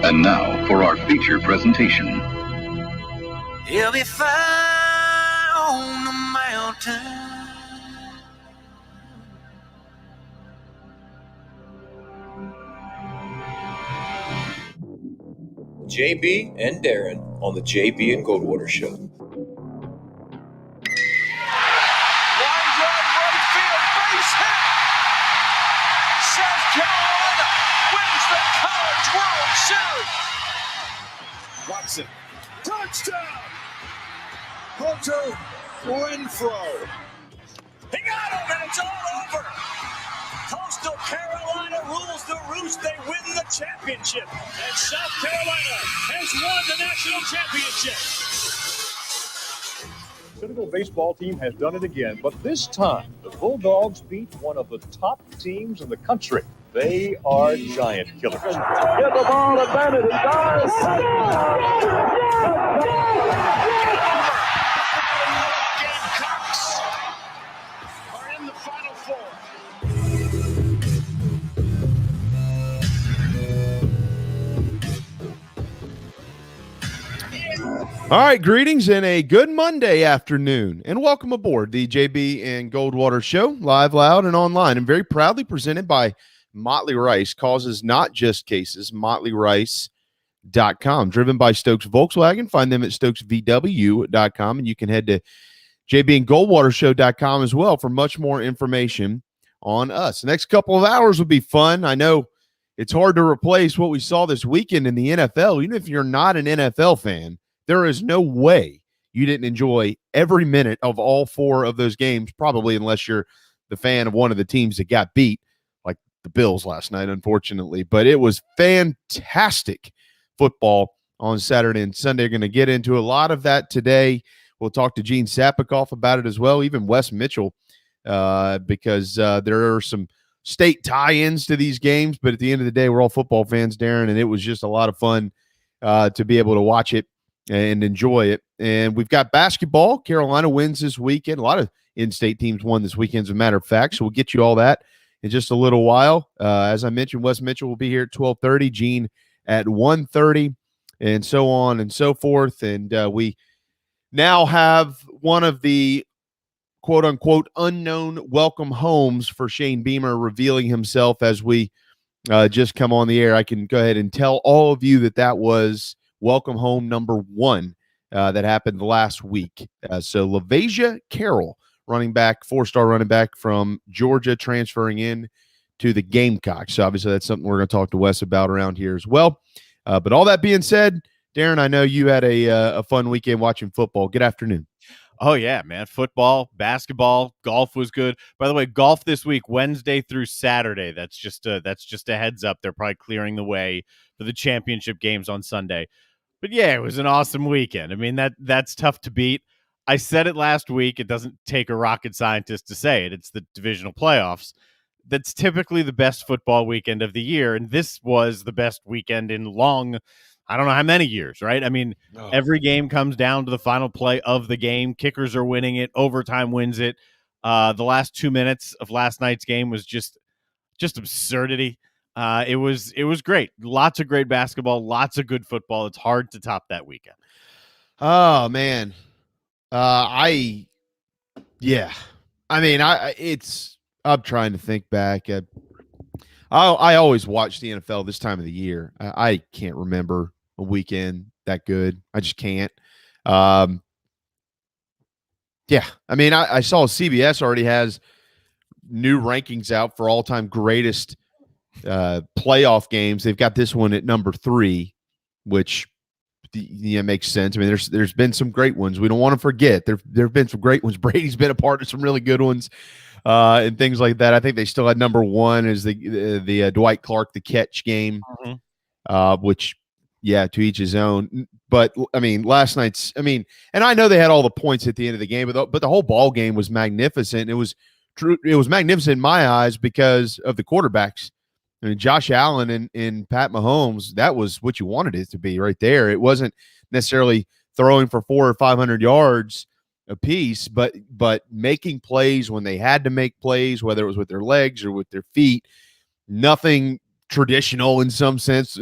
And now for our feature presentation. He'll be fine on the mountain. JB and Darren on the JB and Goldwater Show. Line drive right field, base hit. South Carolina wins the College World Series. Watson, touchdown! Hunter Renfrow. He got him, and it's all over. Coastal Carolina rules the roost. They win the championship. And South Carolina has won the national championship. The Citadel baseball team has done it again, but this time the Bulldogs beat one of the top teams in the country. They are giant killers. Get the ball advantage. He does. Gamecocks are in the Final Four. All right, greetings and a good Monday afternoon, and welcome aboard the JB and Goldwater Show, live, loud, and online, and very proudly presented by Motley Rice. Causes not just cases, MotleyRice.com. Driven by Stokes Volkswagen. Find them at StokesVW.com, and you can head to JBandGoldwaterShow.com as well for much more information on us. The next couple of hours will be fun. I know it's hard to replace what we saw this weekend in the NFL. Even if you're not an NFL fan, there is no way you didn't enjoy every minute of all four of those games, probably unless you're the fan of one of the teams that got beat, like the Bills last night, unfortunately. But it was fantastic football on Saturday and Sunday. We're going to get into a lot of that today. We'll talk to Gene Sapakoff about it as well, even Wes Mitchell, because there are some state tie-ins to these games. But at the end of the day, we're all football fans, Darren, and it was just a lot of fun to be able to watch it and enjoy it. And we've got basketball. Carolina wins this weekend. A lot of in-state teams won this weekend, as a matter of fact. So we'll get you all that in just a little while. As I mentioned, Wes Mitchell will be here at 12:30, Gene at 1:30, and so on and so forth. And we now have one of the quote-unquote unknown welcome homes for Shane Beamer revealing himself as we just come on the air. I can go ahead and tell all of you that was welcome home number one that happened last week. So LaVasia Carroll, running back, four-star running back from Georgia, transferring in to the Gamecocks. So obviously that's something we're going to talk to Wes about around here as well. But all that being said, Darren, I know you had a fun weekend watching football. Good afternoon. Oh, yeah, man. Football, basketball, golf was good. By the way, golf this week, Wednesday through Saturday. That's just a heads up. They're probably clearing the way for the championship games on Sunday. But, yeah, it was an awesome weekend. I mean, that's tough to beat. I said it last week. It doesn't take a rocket scientist to say it. It's the divisional playoffs. That's typically the best football weekend of the year, and this was the best weekend in long I don't know how many years, right? I mean, Every game comes down to the final play of the game. Kickers are winning it. Overtime wins it. The last 2 minutes of last night's game was just absurdity. It was great. Lots of great basketball, lots of good football. It's hard to top that weekend. Oh, man. I'm trying to think back. I always watch the NFL this time of the year. I can't remember a weekend that good. I just can't. I saw CBS already has new rankings out for all-time greatest playoff games. They've got this one at number 3, which makes sense. I mean, there's been some great ones. We don't want to forget. There have been some great ones. Brady's been a part of some really good ones. And things like that. I think they still had number 1 is the Dwight Clark, the catch game, which, to each his own. But I mean, last night's, and I know they had all the points at the end of the game, but the whole ball game was magnificent. It was true. It was magnificent in my eyes because of the quarterbacks. I mean, Josh Allen and Pat Mahomes, that was what you wanted it to be right there. It wasn't necessarily throwing for 400 or 500 yards a piece, but making plays when they had to make plays, whether it was with their legs or with their feet. Nothing traditional in some sense,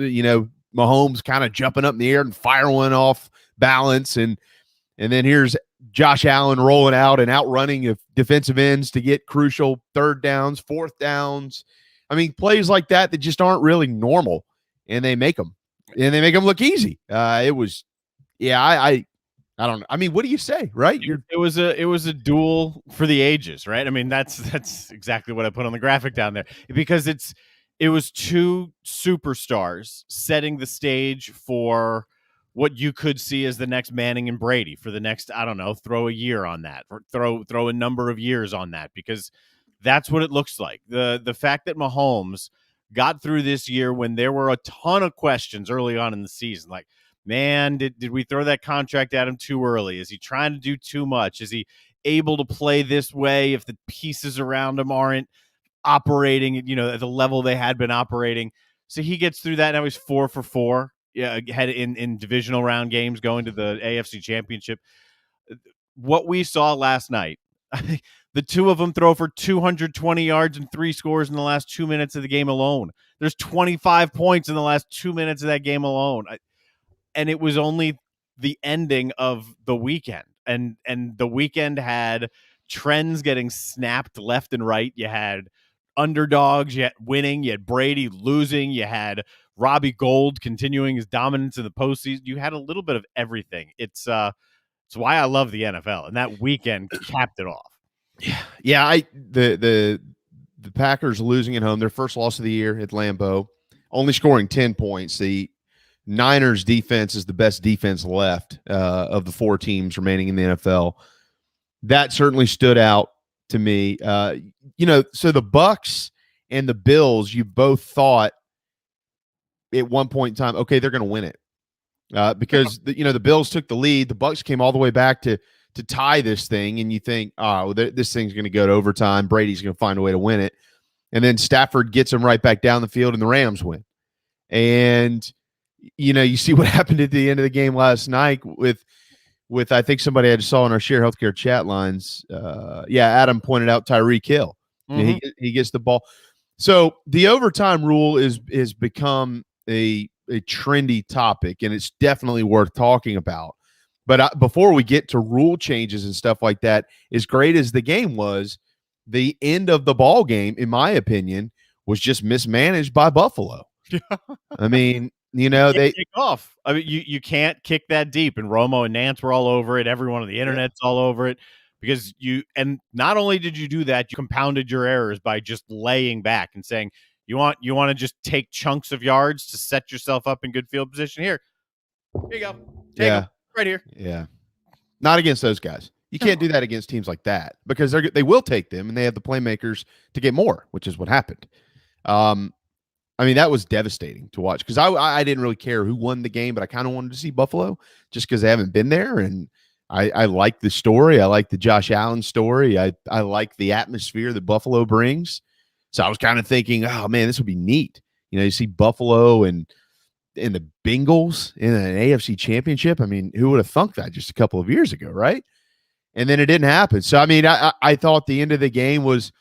Mahomes kind of jumping up in the air and firing one off balance. And then here's Josh Allen rolling out and outrunning of defensive ends to get crucial third downs, fourth downs. I mean, plays like that just aren't really normal, and they make them. And they make them look easy. I don't know. I mean, what do you say, right? It was a duel for the ages, right? I mean, that's exactly what I put on the graphic down there, because it was two superstars setting the stage for what you could see as the next Manning and Brady for the next, I don't know, throw a year on that, or throw a number of years on that, because that's what it looks like. The fact that Mahomes got through this year when there were a ton of questions early on in the season, like, man, did we throw that contract at him too early? Is he trying to do too much? Is he able to play this way if the pieces around him aren't operating, at the level they had been operating? So he gets through that. Now he's 4 for 4. Yeah, had in divisional round games going to the AFC Championship. What we saw last night, I think the two of them throw for 220 yards and 3 scores in the last 2 minutes of the game alone. There's 25 points in the last 2 minutes of that game alone. And it was only the ending of the weekend. And the weekend had trends getting snapped left and right. You had underdogs, you had winning, you had Brady losing, you had Robbie Gould continuing his dominance in the postseason. You had a little bit of everything. It's why I love the NFL, and that weekend capped it off. Yeah. The Packers losing at home, their first loss of the year at Lambeau, only scoring 10 points. The Niners defense is the best defense left of the 4 teams remaining in the NFL. That certainly stood out to me. So the Bucks and the Bills, you both thought at one point in time, okay, they're going to win it because the Bills took the lead. The Bucks came all the way back to tie this thing, and you think, this thing's going to go to overtime. Brady's going to find a way to win it, and then Stafford gets them right back down the field, and the Rams win. And you see what happened at the end of the game last night with I think somebody I just saw in our Share Healthcare chat lines. Adam pointed out Tyreek Hill. Mm-hmm. He gets the ball. So the overtime rule is become a trendy topic, and it's definitely worth talking about. But before we get to rule changes and stuff like that, as great as the game was, the end of the ball game, in my opinion, was just mismanaged by Buffalo. I mean, they kick off. I mean, you can't kick that deep, and Romo and Nance were all over it. Everyone on the internet's all over it, because and not only did you do that, you compounded your errors by just laying back and saying you want to just take chunks of yards to set yourself up in good field position. Here you go. Take them right here. Yeah. Not against those guys. You can't do that against teams like that, because they will take them, and they have the playmakers to get more, which is what happened. I mean, that was devastating to watch, because I didn't really care who won the game, but I kind of wanted to see Buffalo just because they haven't been there. And I like the story. I like the Josh Allen story. I like the atmosphere that Buffalo brings. So I was kind of thinking, oh, man, this would be neat. You see Buffalo and the Bengals in an AFC championship. I mean, who would have thunk that just a couple of years ago, right? And then it didn't happen. So, I mean, I thought the end of the game was,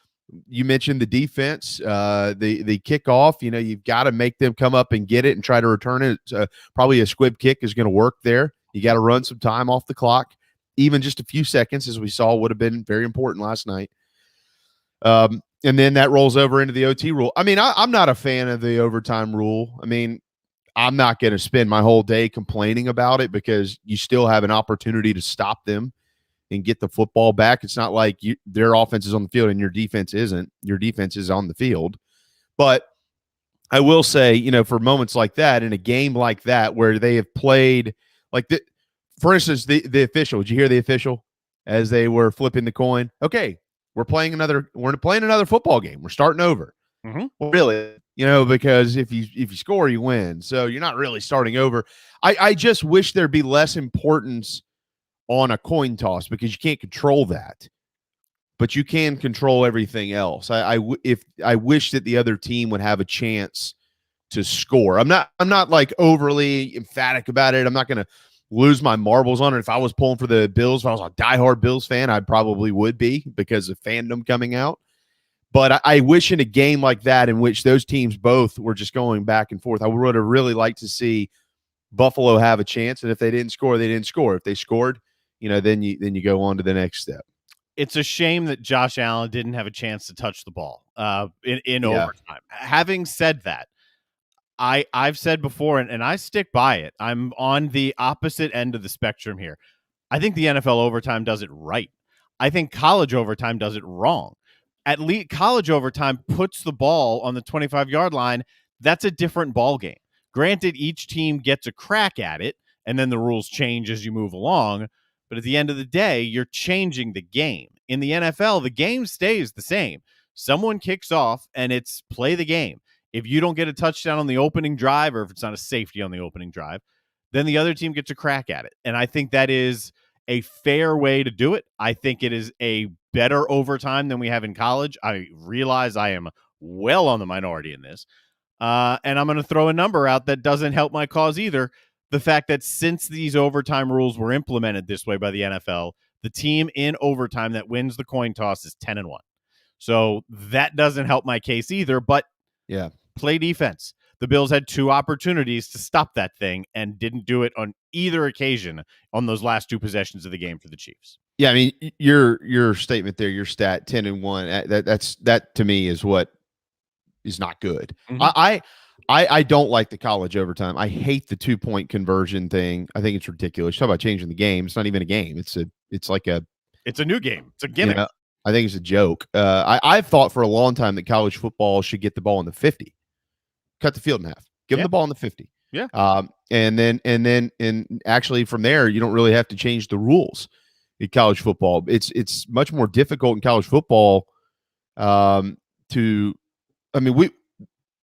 you mentioned the defense, the kickoff. You've got to make them come up and get it and try to return it. Probably a squib kick is going to work there. You got to run some time off the clock. Even just a few seconds, as we saw, would have been very important last night. And then that rolls over into the OT rule. I mean, I'm not a fan of the overtime rule. I mean, I'm not going to spend my whole day complaining about it, because you still have an opportunity to stop them and get the football back. It's not like their offense is on the field and your defense isn't. Your defense is on the field. But I will say, for moments like that, in a game like that, where they have played, for instance, the official, did you hear the official as they were flipping the coin? Okay, we're playing another football game. We're starting over. Mm-hmm. Well, really, because if you score, you win. So you're not really starting over. I just wish there'd be less importance on a coin toss, because you can't control that, but you can control everything else. I wish that the other team would have a chance to score. I'm not like overly emphatic about it. I'm not going to lose my marbles on it. If I was pulling for the Bills, if I was a diehard Bills fan, I probably would be, because of fandom coming out. But I wish in a game like that, in which those teams both were just going back and forth, I would have really liked to see Buffalo have a chance. And if they didn't score, they didn't score. If they scored, then you go on to the next step. It's a shame that Josh Allen didn't have a chance to touch the ball in overtime. Having said that, I've said before, and I stick by it, I'm on the opposite end of the spectrum here. I think the NFL overtime does it right. I think college overtime does it wrong. At least college overtime puts the ball on the 25-yard line. That's a different ball game. Granted, each team gets a crack at it, and then the rules change as you move along. But at the end of the day, you're changing the game. In the NFL, the game stays the same. Someone kicks off, and it's play the game. If you don't get a touchdown on the opening drive, or if it's not a safety on the opening drive, then the other team gets a crack at it. And I think that is a fair way to do it. I think it is a better overtime than we have in college. I realize I am well on the minority in this. And I'm going to throw a number out that doesn't help my cause either. The fact that since these overtime rules were implemented this way by the NFL, the team in overtime that wins the coin toss is 10-1. So that doesn't help my case either, but yeah, play defense. The Bills had 2 opportunities to stop that thing and didn't do it on either occasion on those last 2 possessions of the game for the Chiefs. Yeah, I mean, your statement there, your stat 10-1, that to me is what is not good. Mm-hmm. I don't like the college overtime. I hate the 2-point conversion thing. I think it's ridiculous. Talk about changing the game. It's not even a game. It's a new game. It's a gimmick. I think it's a joke. I've thought for a long time that college football should get the ball in the 50. Cut the field in half. Give them the ball in the 50. Yeah. And actually from there, you don't really have to change the rules in college football. It's much more difficult in college football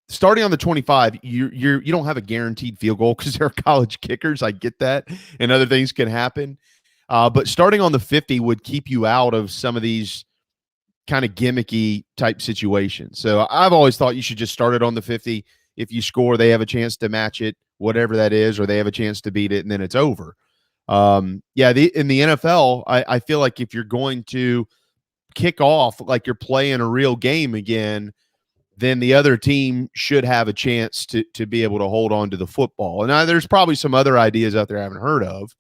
starting on the 25, you don't have a guaranteed field goal because there are college kickers. I get that, and other things can happen. But starting on the 50 would keep you out of some of these kind of gimmicky type situations. So I've always thought you should just start it on the 50. If you score, they have a chance to match it, whatever that is, or they have a chance to beat it, and then it's over. In the NFL, I feel like if you're going to kick off like you're playing a real game again, then the other team should have a chance to be able to hold on to the football. And now there's probably some other ideas out there I haven't heard of.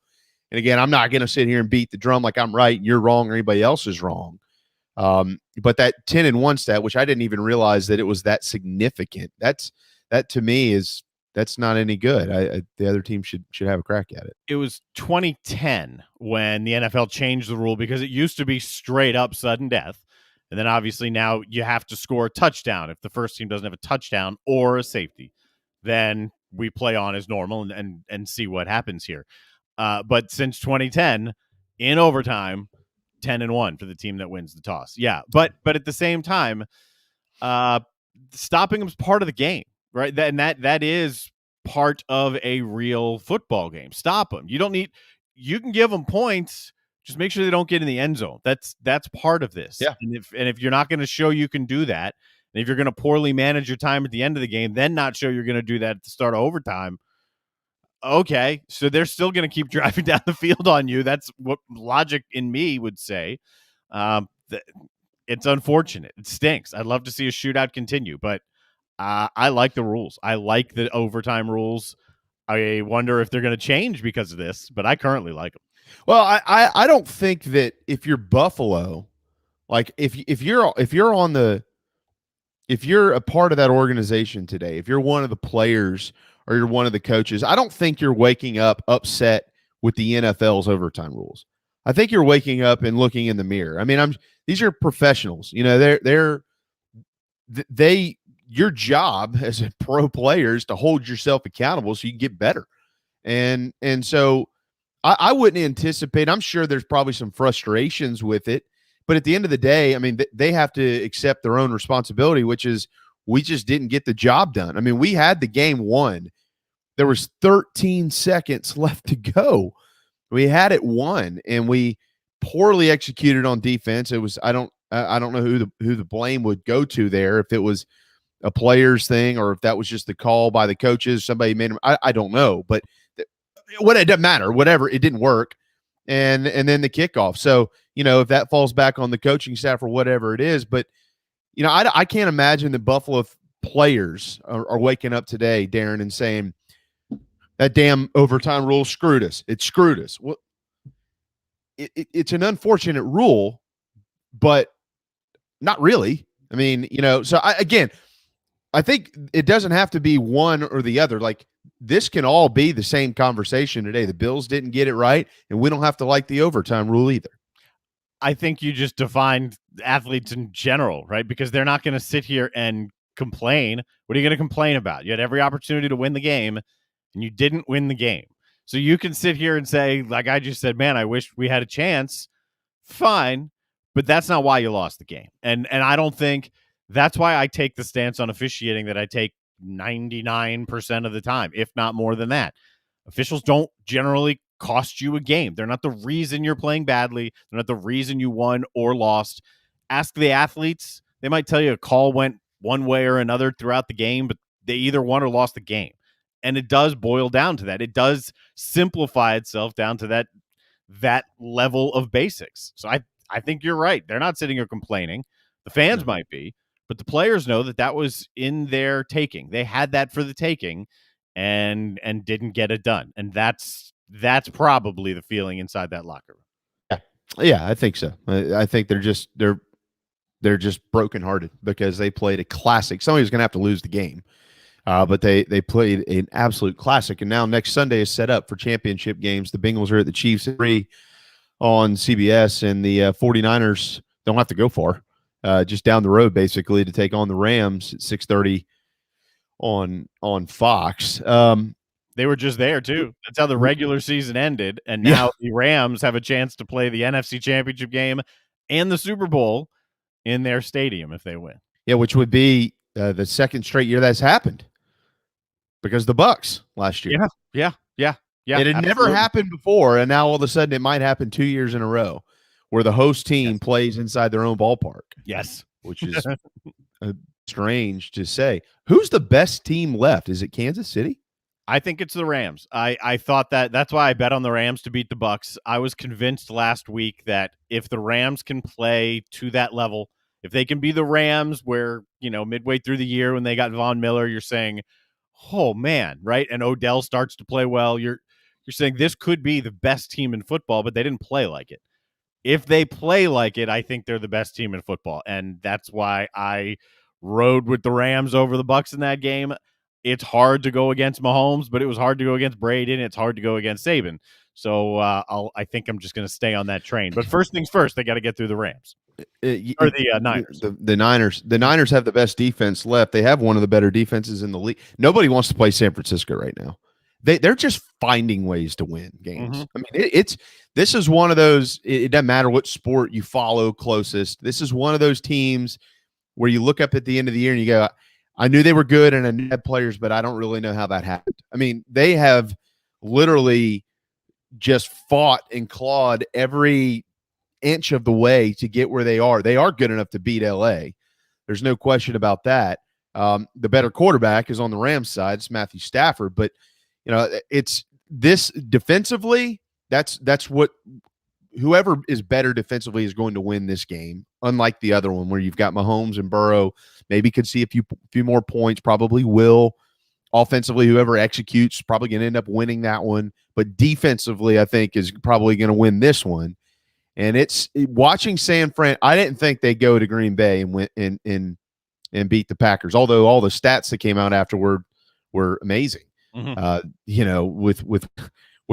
And again, I'm not going to sit here and beat the drum like I'm right and you're wrong or anybody else is wrong. But that 10-1 stat, which I didn't even realize that it was that significant, that to me that's not any good. The other team should have a crack at it. It was 2010 when the NFL changed the rule because it used to be straight up sudden death. And then obviously now you have to score a touchdown. If the first team doesn't have a touchdown or a safety, then we play on as normal and see what happens here. But since 2010, in overtime, 10-1 for the team that wins the toss. Yeah, but at the same time, stopping them is part of the game, right? That is part of a real football game. Stop them. You can give them points. Just make sure they don't get in the end zone. That's part of this. Yeah. And if you're not going to show you can do that, and if you're going to poorly manage your time at the end of the game, then not show you're going to do that at the start of overtime. Okay, so they're still going to keep driving down the field on you. That's what logic in me would say. It's unfortunate. It stinks. I'd love to see a shootout continue, but I like the rules. I like the overtime rules. I wonder if they're going to change because of this, but I currently like them. Well, I don't think that if you're Buffalo, like if you're a part of that organization today, if you're one of the players or you're one of the coaches, I don't think you're waking up upset with the NFL's overtime rules. I think you're waking up and looking in the mirror. I mean, these are professionals. You know, your job as a pro player is to hold yourself accountable so you can get better. And so I wouldn't anticipate, I'm sure there's probably some frustrations with it, but at the end of the day, I mean, they have to accept their own responsibility, which is we just didn't get the job done. I mean, we had the game won. There was 13 seconds left to go. We had it won, and we poorly executed on defense. It was I don't know who the blame would go to there, if it was a player's thing or if that was just the call by the coaches. Somebody made them. I don't know, but it doesn't matter. Whatever, it didn't work, and then the kickoff. So if that falls back on the coaching staff or whatever it is, but I can't imagine the Buffalo players are waking up today, Darren, and saying that damn overtime rule screwed us. It screwed us. Well, it's an unfortunate rule, but not really. I mean, so I think it doesn't have to be one or the other. Like, this can all be the same conversation today. The Bills didn't get it right, and we don't have to like the overtime rule either. I think you just defined athletes in general, right? Because they're not going to sit here and complain. What are you going to complain about? You had every opportunity to win the game, and you didn't win the game. So you can sit here and say, like I just said, man, I wish we had a chance. Fine, but that's not why you lost the game. And I don't think that's why I take the stance on officiating that I take 99% of the time, if not more than that. Officials don't generally cost you a game. They're not the reason you're playing badly. They're not the reason you won or lost. Ask the athletes. They might tell you a call went one way or another throughout the game, but they either won or lost the game. And it does boil down to that. It does simplify itself down to that level of basics. So I think you're right. They're not sitting here complaining. The fans might be, but the players know that was in their taking. They had that for the taking and didn't get it done. And that's probably the feeling inside that locker room. Yeah, I think so. I think they're just brokenhearted because they played a classic. Somebody's going to have to lose the game, but they played an absolute classic. And now next Sunday is set up for championship games. The Bengals are at the Chiefs at 3 on CBS, and the 49ers don't have to go far, just down the road basically, to take on the Rams at 6:30 on Fox. They were just there too. That's how the regular season ended, and now the Rams have a chance to play the NFC Championship game and the Super Bowl in their stadium if they win. Yeah, which would be the second straight year that's happened because the Bucks last year. Yeah. It had never happened before, and now all of a sudden it might happen 2 years in a row where the host team plays inside their own ballpark. Yes, which is strange to say. Who's the best team left? Is it Kansas City? I think it's the Rams. I thought that's why I bet on the Rams to beat the Bucks. I was convinced last week that if the Rams can play to that level, if they can be the Rams where, midway through the year when they got Von Miller, you're saying, oh man, right? And Odell starts to play well. You're saying this could be the best team in football, but they didn't play like it. If they play like it, I think they're the best team in football. And that's why I rode with the Rams over the Bucks in that game. It's hard to go against Mahomes, but it was hard to go against Brady, and it's hard to go against Saban. So I think I'm just going to stay on that train. But first things first, they got to get through the Rams or the Niners. The Niners have the best defense left. They have one of the better defenses in the league. Nobody wants to play San Francisco right now. They're just finding ways to win games. I mean, this is one of those. It doesn't matter what sport you follow closest. This is one of those teams where you look up at the end of the year and you go, I knew they were good and I knew they had players, but I don't really know how that happened. I mean, they have literally just fought and clawed every inch of the way to get where they are. They are good enough to beat LA. There's no question about that. The better quarterback is on the Rams side. It's Matthew Stafford, but it's this defensively. That's what whoever is better defensively is going to win this game. Unlike the other one where you've got Mahomes and Burrow, maybe could see a few more points, probably will. Offensively, whoever executes probably going to end up winning that one. But defensively, I think is probably going to win this one. And it's watching San Fran. I didn't think they'd go to Green Bay and win and beat the Packers. Although all the stats that came out afterward were amazing. With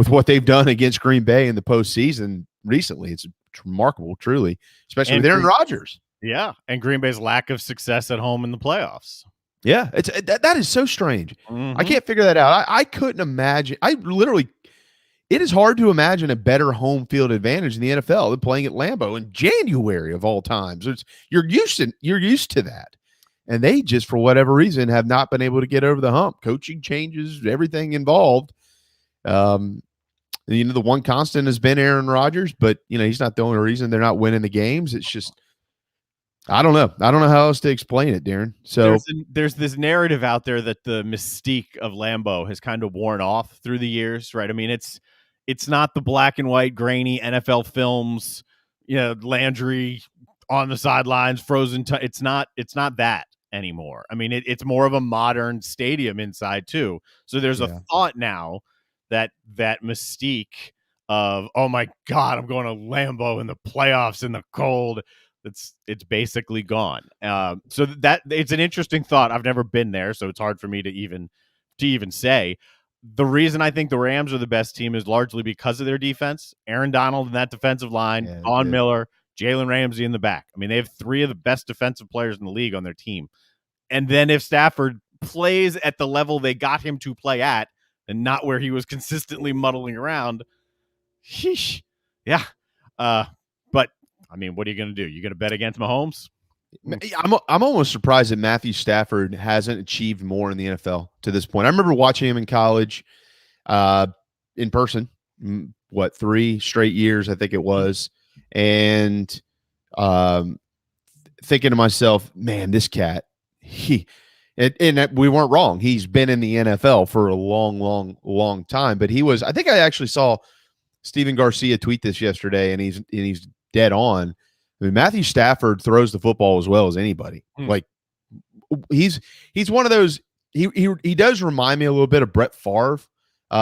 what they've done against Green Bay in the postseason recently, it's remarkable, truly, especially with Aaron Rodgers. Yeah, and Green Bay's lack of success at home in the playoffs. Yeah, that is so strange. I can't figure that out. I couldn't imagine. It is hard to imagine a better home field advantage in the NFL than playing at Lambeau in January of all times. You're used to that, and they just for whatever reason have not been able to get over the hump. Coaching changes, everything involved. The one constant has been Aaron Rodgers, but he's not the only reason they're not winning the games. It's just I don't know how else to explain it, Darren. So there's this narrative out there that the mystique of Lambeau has kind of worn off through the years, right? I mean, it's not the black and white grainy NFL films, Landry on the sidelines, frozen. It's not that anymore. I mean, it's more of a modern stadium inside too. So there's a thought now that mystique of, oh my God, I'm going to Lambeau in the playoffs in the cold. It's basically gone. So that it's an interesting thought. I've never been there, so it's hard for me to even say. The reason I think the Rams are the best team is largely because of their defense. Aaron Donald in that defensive line, Von Miller, Jalen Ramsey in the back. I mean, they have 3 of the best defensive players in the league on their team. And then if Stafford plays at the level they got him to play at and not where he was consistently muddling around, sheesh. Yeah. But, I mean, what are you going to do? You going to bet against Mahomes? I'm almost surprised that Matthew Stafford hasn't achieved more in the NFL to this point. I remember watching him in college in person, 3 straight years, I think it was, and thinking to myself, man, this cat, and we weren't wrong. He's been in the NFL for a long time, but I think I actually saw Steven Garcia tweet this yesterday, and he's dead on. I mean, Matthew Stafford throws the football as well as anybody. Like he's one of those. He does remind me a little bit of Brett Favre.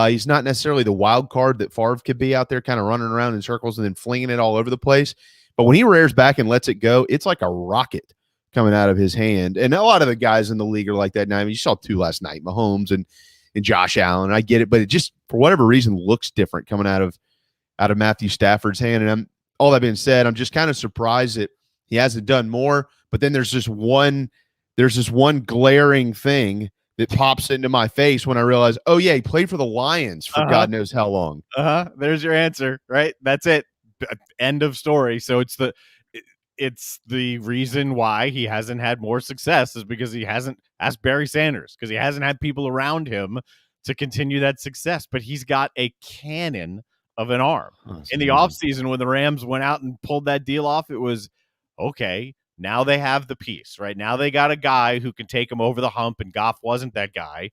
He's not necessarily the wild card that Favre could be out there, kind of running around in circles and then flinging it all over the place. But when he rears back and lets it go, it's like a rocket coming out of his hand. And a lot of the guys in the league are like that now. I mean, you saw 2 last night, Mahomes and Josh Allen. I get it, but it just for whatever reason looks different coming out of Matthew Stafford's hand. And all that being said, I'm just kind of surprised that he hasn't done more. But then there's this one glaring thing that pops into my face when I realize, oh yeah, he played for the Lions for God knows how long. There's your answer, right? That's it. End of story. So it's the reason why he hasn't had more success is because he hasn't asked Barry Sanders, because he hasn't had people around him to continue that success. But he's got a cannon of an arm. In the offseason, when the Rams went out and pulled that deal off, it was okay. Now they have the piece, right? Now they got a guy who can take them over the hump, and Goff wasn't that guy.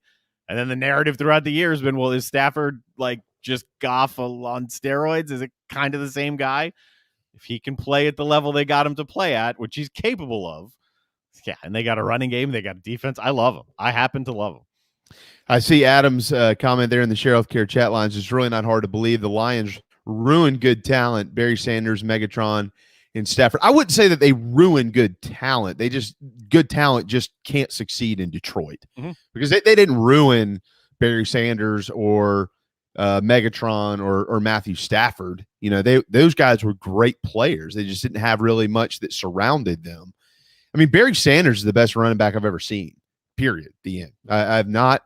And then the narrative throughout the year has been, well, is Stafford like just Goff on steroids? Is it kind of the same guy? If he can play at the level they got him to play at, which he's capable of, yeah, and they got a running game, they got a defense. I love him. I happen to love him. I see Adam's comment there in the Sheriff Care chat lines. It's really not hard to believe the Lions ruined good talent. Barry Sanders, Megatron, and Stafford. I wouldn't say that they ruined good talent. Good talent just can't succeed in Detroit because they didn't ruin Barry Sanders or Megatron or Matthew Stafford. You know, those guys were great players. They just didn't have really much that surrounded them. I mean, Barry Sanders is the best running back I've ever seen. Period. The end. I've not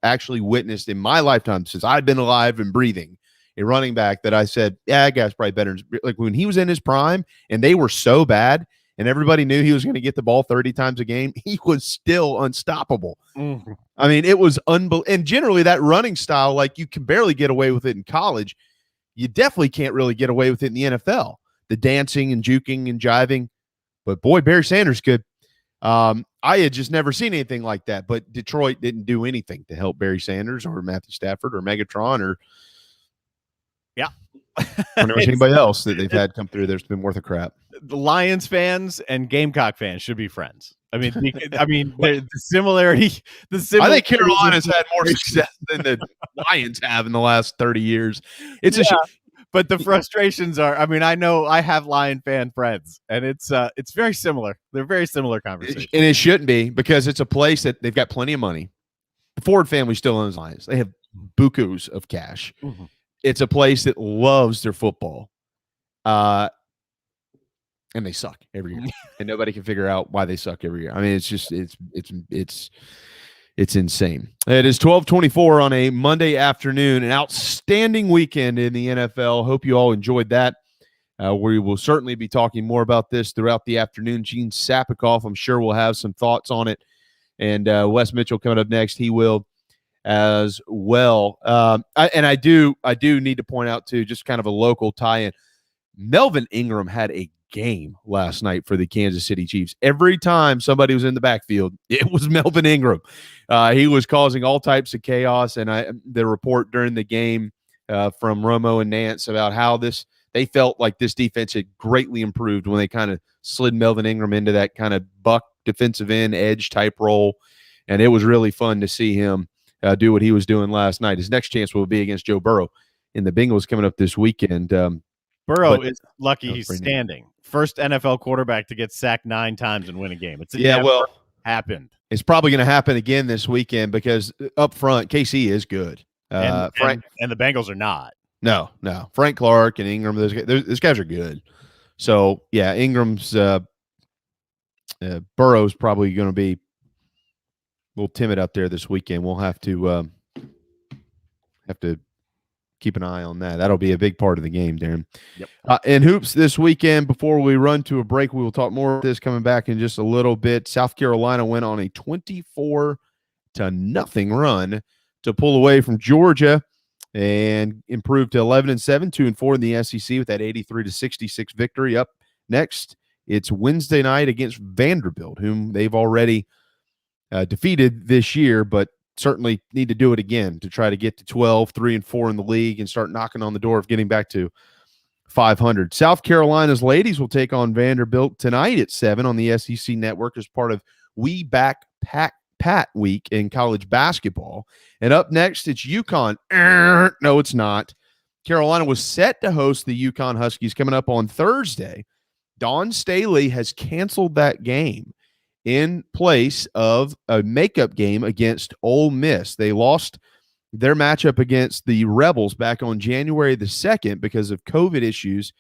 actually witnessed in my lifetime since I've been alive and breathing a running back that I said, yeah, that guy's probably better. Like when he was in his prime and they were so bad and everybody knew he was going to get the ball 30 times a game, he was still unstoppable. I mean, it was unbelievable. And generally that running style, like you can barely get away with it in college. You definitely can't really get away with it in the NFL. The dancing and juking and jiving. But boy, Barry Sanders could. I had just never seen anything like that, but Detroit didn't do anything to help Barry Sanders or Matthew Stafford or Megatron or anybody else that they've had come through that's been worth a crap. The Lions fans and Gamecock fans should be friends. I mean, the similarity. I think Carolina's had more success than the Lions have in the last 30 years. It's a but the frustrations are, I mean, I know I have Lion fan friends, and it's very similar. They're very similar conversations. And it shouldn't be because it's a place that they've got plenty of money. The Ford family still owns Lions. They have bukus of cash. It's a place that loves their football. And they suck every year. And nobody can figure out why they suck every year. I mean, it's just it's insane. It is 12:24 on a Monday afternoon, an outstanding weekend in the NFL. Hope you all enjoyed that. We will certainly be talking more about this throughout the afternoon. Gene Sapakoff, I'm sure, will have some thoughts on it. And Wes Mitchell coming up next. He will as well. I do need to point out, too, just kind of a local tie-in. Melvin Ingram had a game last night for the Kansas City Chiefs. Every time somebody was in the backfield, it was Melvin Ingram. He was causing all types of chaos, and the report during the game from Romo and Nance about how they they felt like this defense had greatly improved when they kind of slid Melvin Ingram into that kind of buck defensive end edge type role. And it was really fun to see him do what he was doing last night. His next chance will be against Joe Burrow in the Bengals coming up this weekend. Burrow is lucky he's standing. First NFL quarterback to get sacked 9 times and win a game. It's never happened. It's probably going to happen again this weekend because up front, KC is good. And the Bengals are not. No. Frank Clark and Ingram, those guys are good. So, yeah, Ingram's Burrow's probably going to be a little timid out there this weekend. We'll have to keep an eye on that. That'll be a big part of the game, Darren. Yep. And hoops this weekend, before we run to a break, we will talk more of this coming back in just a little bit. South Carolina went on a 24-0 run to pull away from Georgia and improved to 11-7, 2-4 in the SEC with that 83-66 victory. Up next, it's Wednesday night against Vanderbilt, whom they've already defeated this year, but certainly need to do it again to try to get to 12, 3-4 in the league and start knocking on the door of getting back to 500. South Carolina's ladies will take on Vanderbilt tonight at 7 on the SEC network as part of We Back Pat Week in college basketball. And up next, it's UConn. No, it's not. Carolina was set to host the UConn Huskies coming up on Thursday. Dawn Staley has canceled that game in place of a makeup game against Ole Miss. They lost their matchup against the Rebels back on January the 2nd because of COVID issues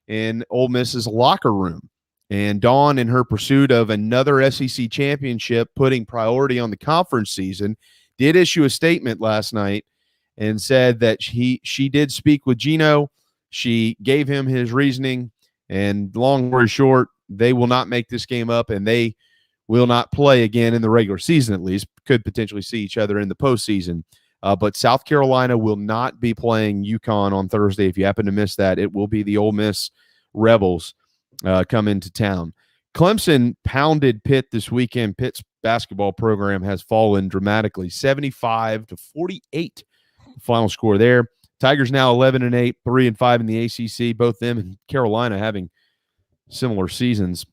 in Ole Miss's locker room. And Dawn, in her pursuit of another SEC championship, putting priority on the conference season, did issue a statement last night and said that she did speak with Gino. She gave him his reasoning, and long story short, they will not make this game up, and they will not play again in the regular season, at least. Could potentially see each other in the postseason. But South Carolina will not be playing UConn on Thursday. If you happen to miss that, it will be the Ole Miss Rebels come into town. Clemson pounded Pitt this weekend. Pitt's basketball program has fallen dramatically, 75-48 final score there. Tigers now 11-8, 3-5 in the ACC. Both them and Carolina having similar seasons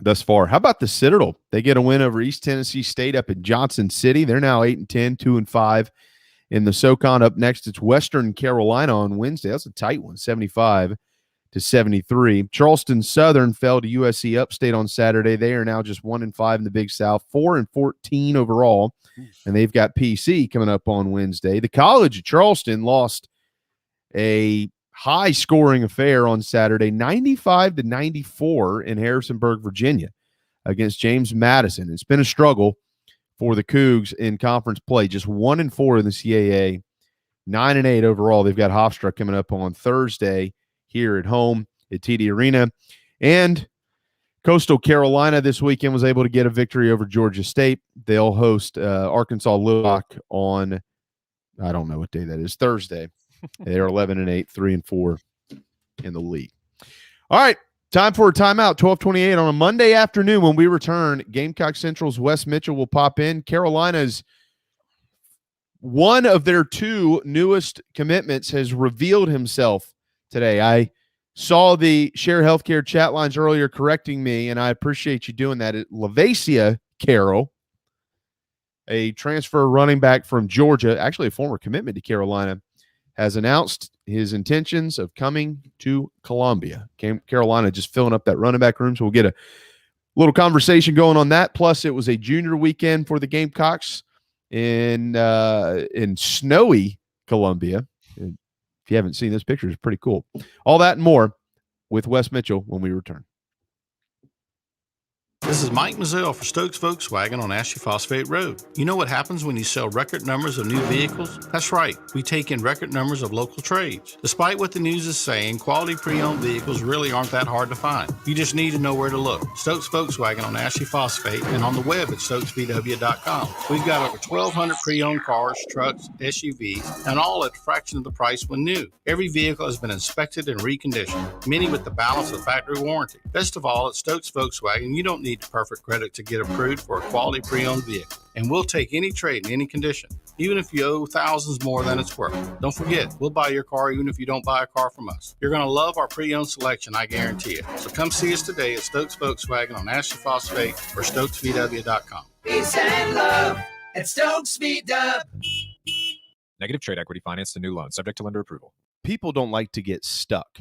thus far. How about the Citadel? They get a win over East Tennessee State up in Johnson City. They're now 8-10, 2-5 in the SoCon. Up next, it's Western Carolina on Wednesday. That's a tight one, 75-73. Charleston Southern fell to USC Upstate on Saturday. They are now just 1-5 in the Big South, 4-14 overall, and they've got PC coming up on Wednesday. The College of Charleston lost a high-scoring affair on Saturday, 95-94 in Harrisonburg, Virginia, against James Madison. It's been a struggle for the Cougs in conference play, just 1-4 in the CAA, 9-8 overall. They've got Hofstra coming up on Thursday here at home at TD Arena. And Coastal Carolina this weekend was able to get a victory over Georgia State. They'll host Arkansas Little Rock on, I don't know what day that is, Thursday. They're 11-8, 3-4 in the league. All right, time for a timeout, 12:28 on a Monday afternoon. When we return, Gamecock Central's Wes Mitchell will pop in. Carolina's one of their 2 newest commitments has revealed himself today. I saw the Share Healthcare chat lines earlier correcting me, and I appreciate you doing that. Lavacia Carroll, a transfer running back from Georgia, actually a former commitment to Carolina, has announced his intentions of coming to Columbia. Carolina just filling up that running back room, so we'll get a little conversation going on that. Plus, it was a junior weekend for the Gamecocks in snowy Columbia. If you haven't seen this picture, it's pretty cool. All that and more with Wes Mitchell when we return. This is Mike Mazzell for Stokes Volkswagen on Ashley Phosphate Road. You know what happens when you sell record numbers of new vehicles? That's right, we take in record numbers of local trades. Despite what the news is saying, quality pre-owned vehicles really aren't that hard to find. You just need to know where to look. Stokes Volkswagen on Ashley Phosphate and on the web at stokesvw.com. We've got over 1,200 pre-owned cars, trucks, SUVs, and all at a fraction of the price when new. Every vehicle has been inspected and reconditioned, many with the balance of factory warranty. Best of all, at Stokes Volkswagen, you don't need need the perfect credit to get approved for a quality pre-owned vehicle. And we'll take any trade in any condition, even if you owe thousands more than it's worth. Don't forget, we'll buy your car even if you don't buy a car from us. You're going to love our pre-owned selection, I guarantee it. So come see us today at Stokes Volkswagen on Ashley Phosphate or StokesVW.com. Peace and love at Stokes VW. Negative trade equity financed a new loan, subject to lender approval. People don't like to get stuck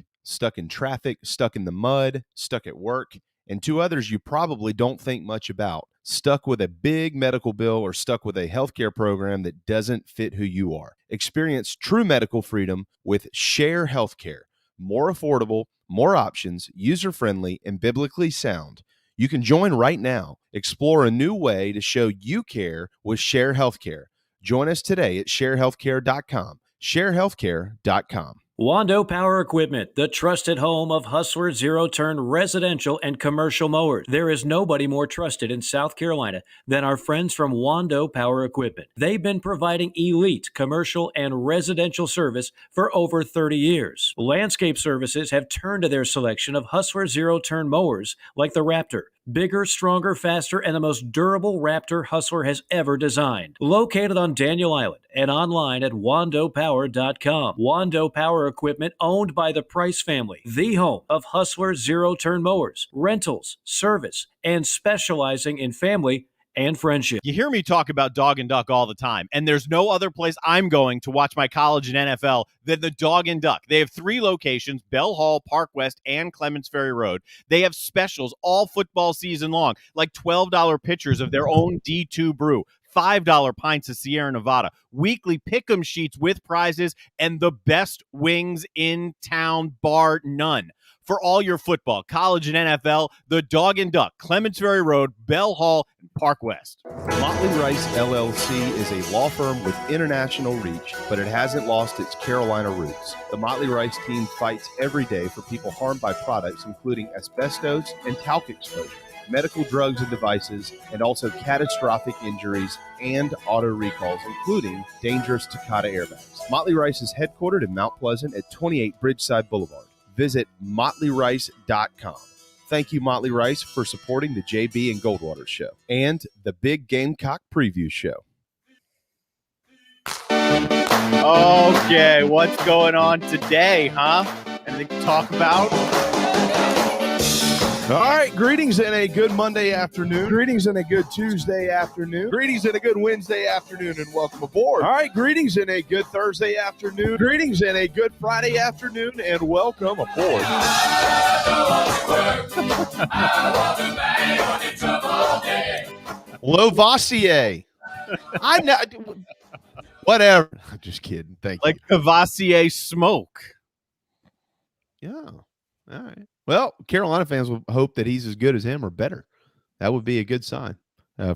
in traffic, stuck in the mud, stuck at work, and two others you probably don't think much about, stuck with a big medical bill or stuck with a healthcare program that doesn't fit who you are. Experience true medical freedom with Share Healthcare. More affordable, more options, user-friendly, and biblically sound. You can join right now. Explore a new way to show you care with Share Healthcare. Join us today at sharehealthcare.com. sharehealthcare.com. Wando Power Equipment, the trusted home of Hustler zero-turn residential and commercial mowers. There is nobody more trusted in South Carolina than our friends from Wando Power Equipment. They've been providing elite commercial and residential service for over 30 years. Landscape Services have turned to their selection of Hustler zero-turn mowers like the Raptor. Bigger, stronger, faster, and the most durable Raptor Hustler has ever designed. Located on Daniel Island and online at wandopower.com. Wando Power Equipment, owned by the Price family, the home of Hustler zero-turn mowers, rentals, service, and specializing in family and friendship. You hear me talk about Dog and Duck all the time, and there's no other place I'm going to watch my college and NFL than the Dog and Duck. They have 3 locations, Bell Hall, Park West, and Clements Ferry Road. They have specials all football season long, like $12 pitchers of their own D2 brew, $5 pints of Sierra Nevada, weekly pick'em sheets with prizes, and the best wings in town, bar none. For all your football, college, and NFL, the Dog and Duck, Clements Ferry Road, Bell Hall, and Park West. Motley Rice LLC is a law firm with international reach, but it hasn't lost its Carolina roots. The Motley Rice team fights every day for people harmed by products including asbestos and talc exposure, medical drugs and devices, and also catastrophic injuries and auto recalls, including dangerous Takata airbags. Motley Rice is headquartered in Mount Pleasant at 28 Bridgeside Boulevard. Visit motleyrice.com. Thank you, Motley Rice, for supporting the JB and Goldwater show and the Big Gamecock preview show. Okay, what's going on today, huh? Anything to talk about? All right, greetings and a good Monday afternoon. Greetings and a good Tuesday afternoon. Greetings and a good Wednesday afternoon, and welcome aboard. All right, greetings and a good Thursday afternoon. Greetings and a good Friday afternoon, and welcome aboard. Lovassier. I know. Whatever. I'm just kidding. Thank you. Like Cavassier smoke. Yeah. All right. Well, Carolina fans will hope that he's as good as him or better. That would be a good sign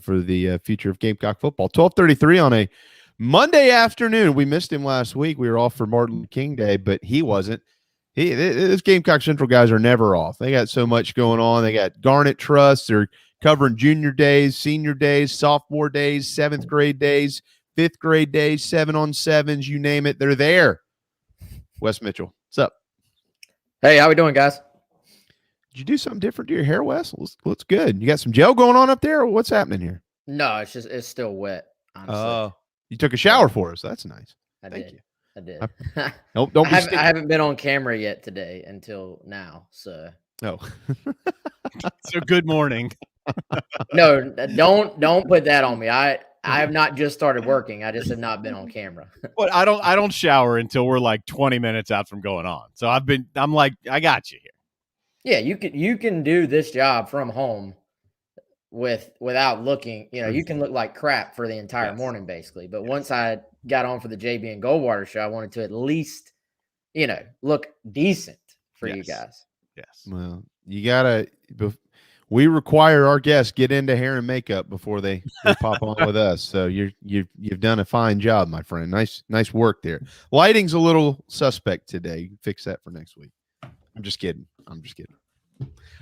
for the future of Gamecock football. 12:33 on a Monday afternoon. We missed him last week. We were off for Martin Luther King Day, but he wasn't. This Gamecock Central guys are never off. They got so much going on. They got Garnet Trust. They're covering junior days, senior days, sophomore days, 7th grade days, 5th grade days, 7-on-7s, you name it. They're there. Wes Mitchell, what's up? Hey, how we doing, guys? Did you do something different to your hair, Wes? Looks good. You got some gel going on up there? Or what's happening here? No, it's still wet. Honestly. Oh, you took a shower for us. That's nice. Thank you. I did. Don't I haven't been on camera yet today until now. So. Oh. So good morning. No, don't put that on me. I have not just started working. I just have not been on camera. But I don't shower until we're like 20 minutes out from going on. So I'm like, I got you here. Yeah, you can do this job from home without looking, you can look like crap for the entire morning basically. But once I got on for the JB and Goldwater show, I wanted to at least, look decent for you guys. Yes. Well, you gotta. We require our guests get into hair and makeup before they pop on with us. So you've done a fine job, my friend. Nice work there. Lighting's a little suspect today. You can fix that for next week. I'm just kidding.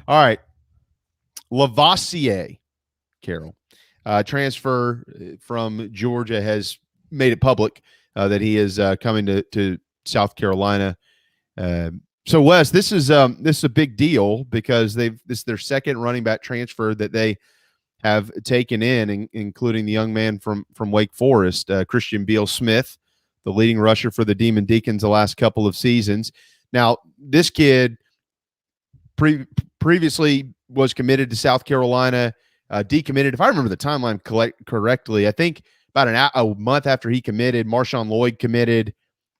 All right. Lavassier, Carol, transfer from Georgia, has made it public that he is coming to South Carolina. So Wes, this is a big deal because this is their second running back transfer that they have taken including the young man from Wake Forest, Christian Beal-Smith, the leading rusher for the Demon Deacons the last couple of seasons. Now, this kid previously was committed to South Carolina, decommitted. If I remember the timeline correctly, I think about a month after he committed, Marshawn Lloyd committed,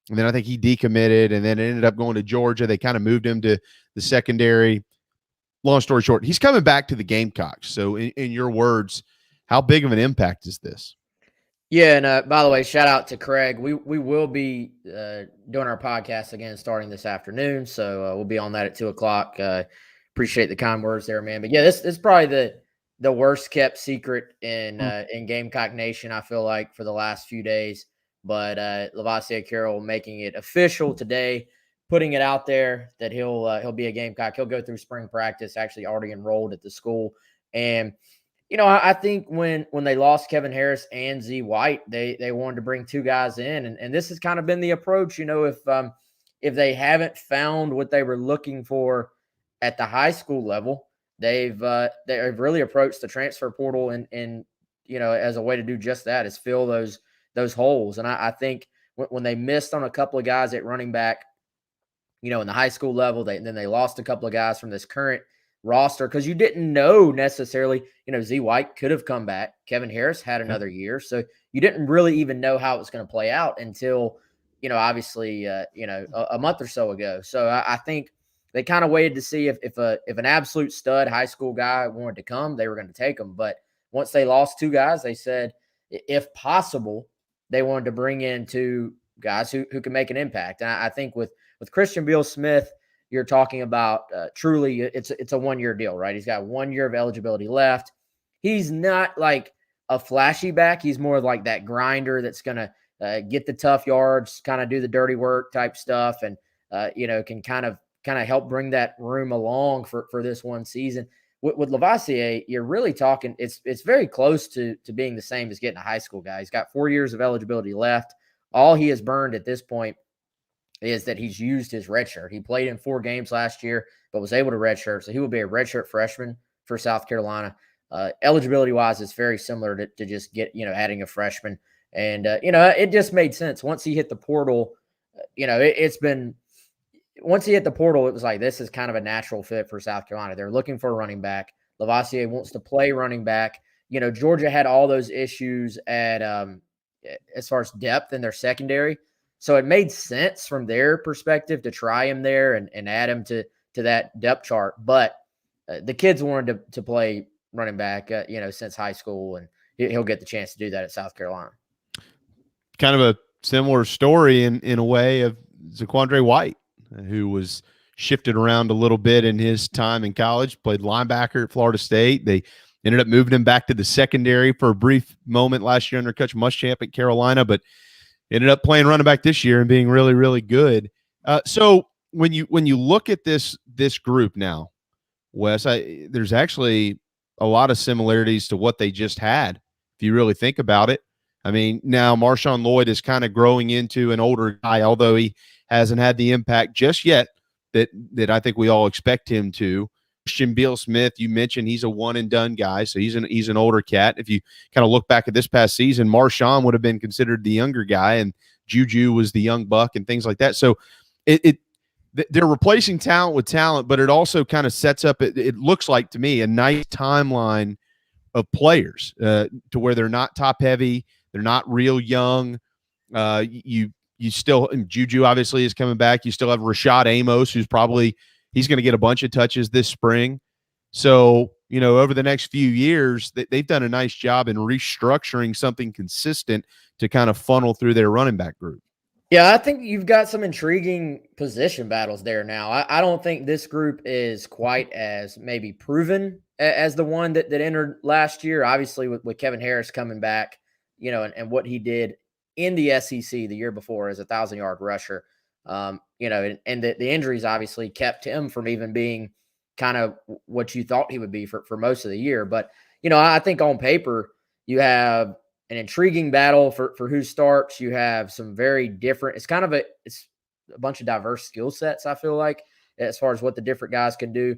and then I think he decommitted, and then it ended up going to Georgia. They kind of moved him to the secondary. Long story short, he's coming back to the Gamecocks. So in your words, how big of an impact is this? Yeah, and by the way, shout out to Craig. We will be doing our podcast again starting this afternoon, so we'll be on that at 2:00. Appreciate the kind words there, man. But yeah, this is probably the worst kept secret in Gamecock Nation, I feel like, for the last few days. But Lavassier Carroll making it official today, putting it out there that he'll be a Gamecock. He'll go through spring practice, actually already enrolled at the school. And I think when they lost Kevin Harris and Z White, they wanted to bring two guys in, and this has kind of been the approach. If they haven't found what they were looking for at the high school level, they've really approached the transfer portal and as a way to do just that, is fill those holes. And I think when they missed on a couple of guys at running back, in the high school level, then they lost a couple of guys from this current roster because you didn't know necessarily, Z White could have come back. Kevin Harris had another year. So you didn't really even know how it was going to play out until, obviously, a month or so ago. So I think they kind of waited to see if an absolute stud high school guy wanted to come, they were going to take him. But once they lost two guys, they said, if possible, they wanted to bring in two guys who can make an impact. And I think with Christian Beal-Smith, you're talking about truly it's a 1-year deal, right? He's got 1 year of eligibility left. He's not like a flashy back. He's more like that grinder that's going to get the tough yards, kind of do the dirty work type stuff, and can kind of help bring that room along for this one season. With Lavassier, you're really talking, it's very close to being the same as getting a high school guy. He's got 4 years of eligibility left. All he has burned at this point is that he's used his redshirt. He played in 4 games last year, but was able to redshirt. So he will be a redshirt freshman for South Carolina. Eligibility-wise, it's very similar to just adding a freshman. And, it just made sense. Once he hit the portal, once he hit the portal, it was like, this is kind of a natural fit for South Carolina. They're looking for a running back. Lavassier wants to play running back. Georgia had all those issues at as far as depth in their secondary. So it made sense from their perspective to try him there and add him to that depth chart. But the kids wanted to play running back, since high school, and he'll get the chance to do that at South Carolina. Kind of a similar story in a way of Zaquandre White, who was shifted around a little bit in his time in college, played linebacker at Florida State. They ended up moving him back to the secondary for a brief moment last year under Coach Muschamp at Carolina, but ended up playing running back this year and being really, really good. So when you look at this group now, Wes, there's actually a lot of similarities to what they just had, if you really think about it. I mean, now Marshawn Lloyd is kind of growing into an older guy, although he hasn't had the impact just yet that I think we all expect him to. Christian Beal-Smith, you mentioned he's a one-and-done guy, so he's an older cat. If you kind of look back at this past season, Marshawn would have been considered the younger guy, and Juju was the young buck and things like that. So they're replacing talent with talent, but it also kind of sets up, it looks like to me, a nice timeline of players to where they're not top-heavy, they're not real young. You still, Juju obviously is coming back. You still have Rashad Amos, he's going to get a bunch of touches this spring. So, over the next few years, they've done a nice job in restructuring something consistent to kind of funnel through their running back group. Yeah, I think you've got some intriguing position battles there now. I don't think this group is quite as maybe proven as the one that entered last year, obviously with Kevin Harris coming back, and what he did in the SEC the year before as a 1,000-yard rusher. And the injuries obviously kept him from even being kind of what you thought he would be for most of the year. But, I think on paper, you have an intriguing battle for who starts. You have some very different, it's a bunch of diverse skill sets, I feel like, as far as what the different guys can do.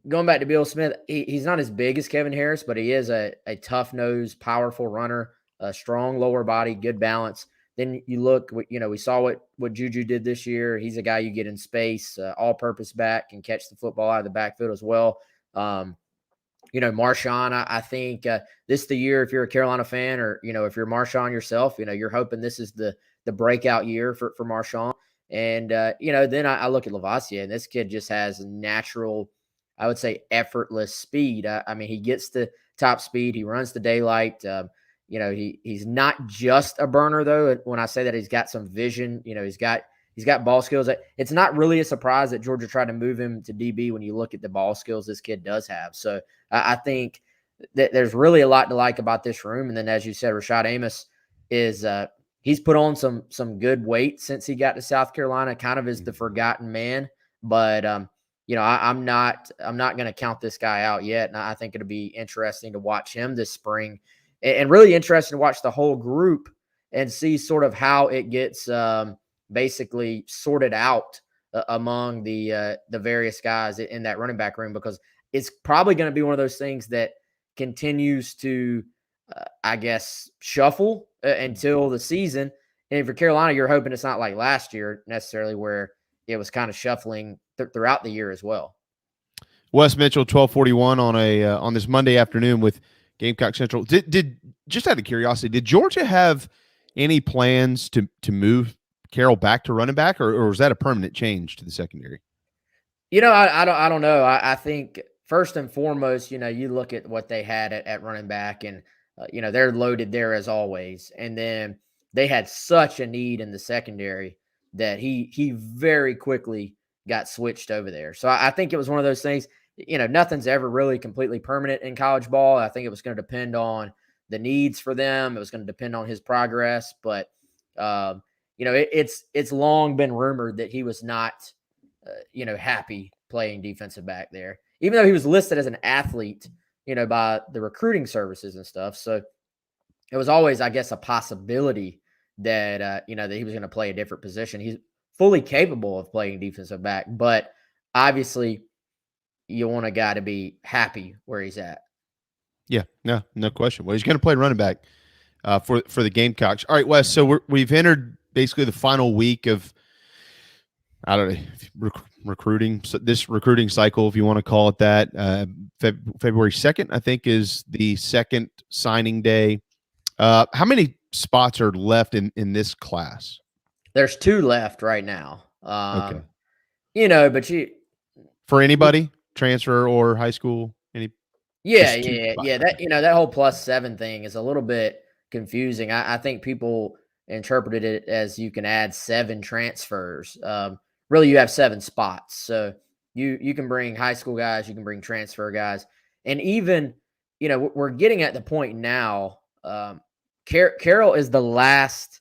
Going back to Bill Smith, he's not as big as Kevin Harris, but he is a tough-nosed, powerful runner, a strong lower body, good balance. Then you look, we saw what Juju did this year. He's a guy you get in space, all-purpose back, can catch the football out of the backfield as well. Marshawn, I think this is the year, if you're a Carolina fan or, if you're Marshawn yourself, you're hoping this is the breakout year for Marshawn. And, then I look at Lavoisier, and this kid just has natural, I would say, effortless speed. He gets the top speed. He runs the daylight. He's not just a burner, though. When I say that, he's got some vision. He's got ball skills. It's not really a surprise that Georgia tried to move him to DB when you look at the ball skills this kid does have. So I think that there's really a lot to like about this room. And then, as you said, Rashad Amos is he's put on some good weight since he got to South Carolina, kind of as the forgotten man. But I'm not going to count this guy out yet. And I think it'll be interesting to watch him this spring, and really interesting to watch the whole group and see sort of how it gets basically sorted out among the various guys in that running back room, because it's probably going to be one of those things that continues to, shuffle until the season. And for Carolina, you're hoping it's not like last year necessarily, where it was kind of shuffling throughout the year as well. Wes Mitchell, 1241 on this Monday afternoon with Gamecock Central. Did just out of curiosity, did Georgia have any plans to move Carroll back to running back, or was that a permanent change to the secondary? I don't know. I think first and foremost, you look at what they had at running back, and they're loaded there as always. And then they had such a need in the secondary that he very quickly got switched over there. So I think it was one of those things, nothing's ever really completely permanent in college ball. I think it was going to depend on the needs for them. It was going to depend on his progress. But, it's long been rumored that he was not, happy playing defensive back there, even though he was listed as an athlete, by the recruiting services and stuff. So it was always, I guess, a possibility that, that he was going to play a different position. He's fully capable of playing defensive back, but obviously you want a guy to be happy where he's at. Yeah, no question. Well, he's going to play running back for the Gamecocks. All right, Wes, so we've entered basically the final week of, I don't know, recruiting. So this recruiting cycle, if you want to call it that. February 2nd, I think, is the second signing day. How many spots are left in this class? There's 2 left right now. Okay. But for anybody, transfer or high school, Yeah. That whole +7 thing is a little bit confusing. I think people interpreted it as you can add 7 transfers. Really, you have 7 spots. So you can bring high school guys, you can bring transfer guys. And even, we're getting at the point now, Carroll is the last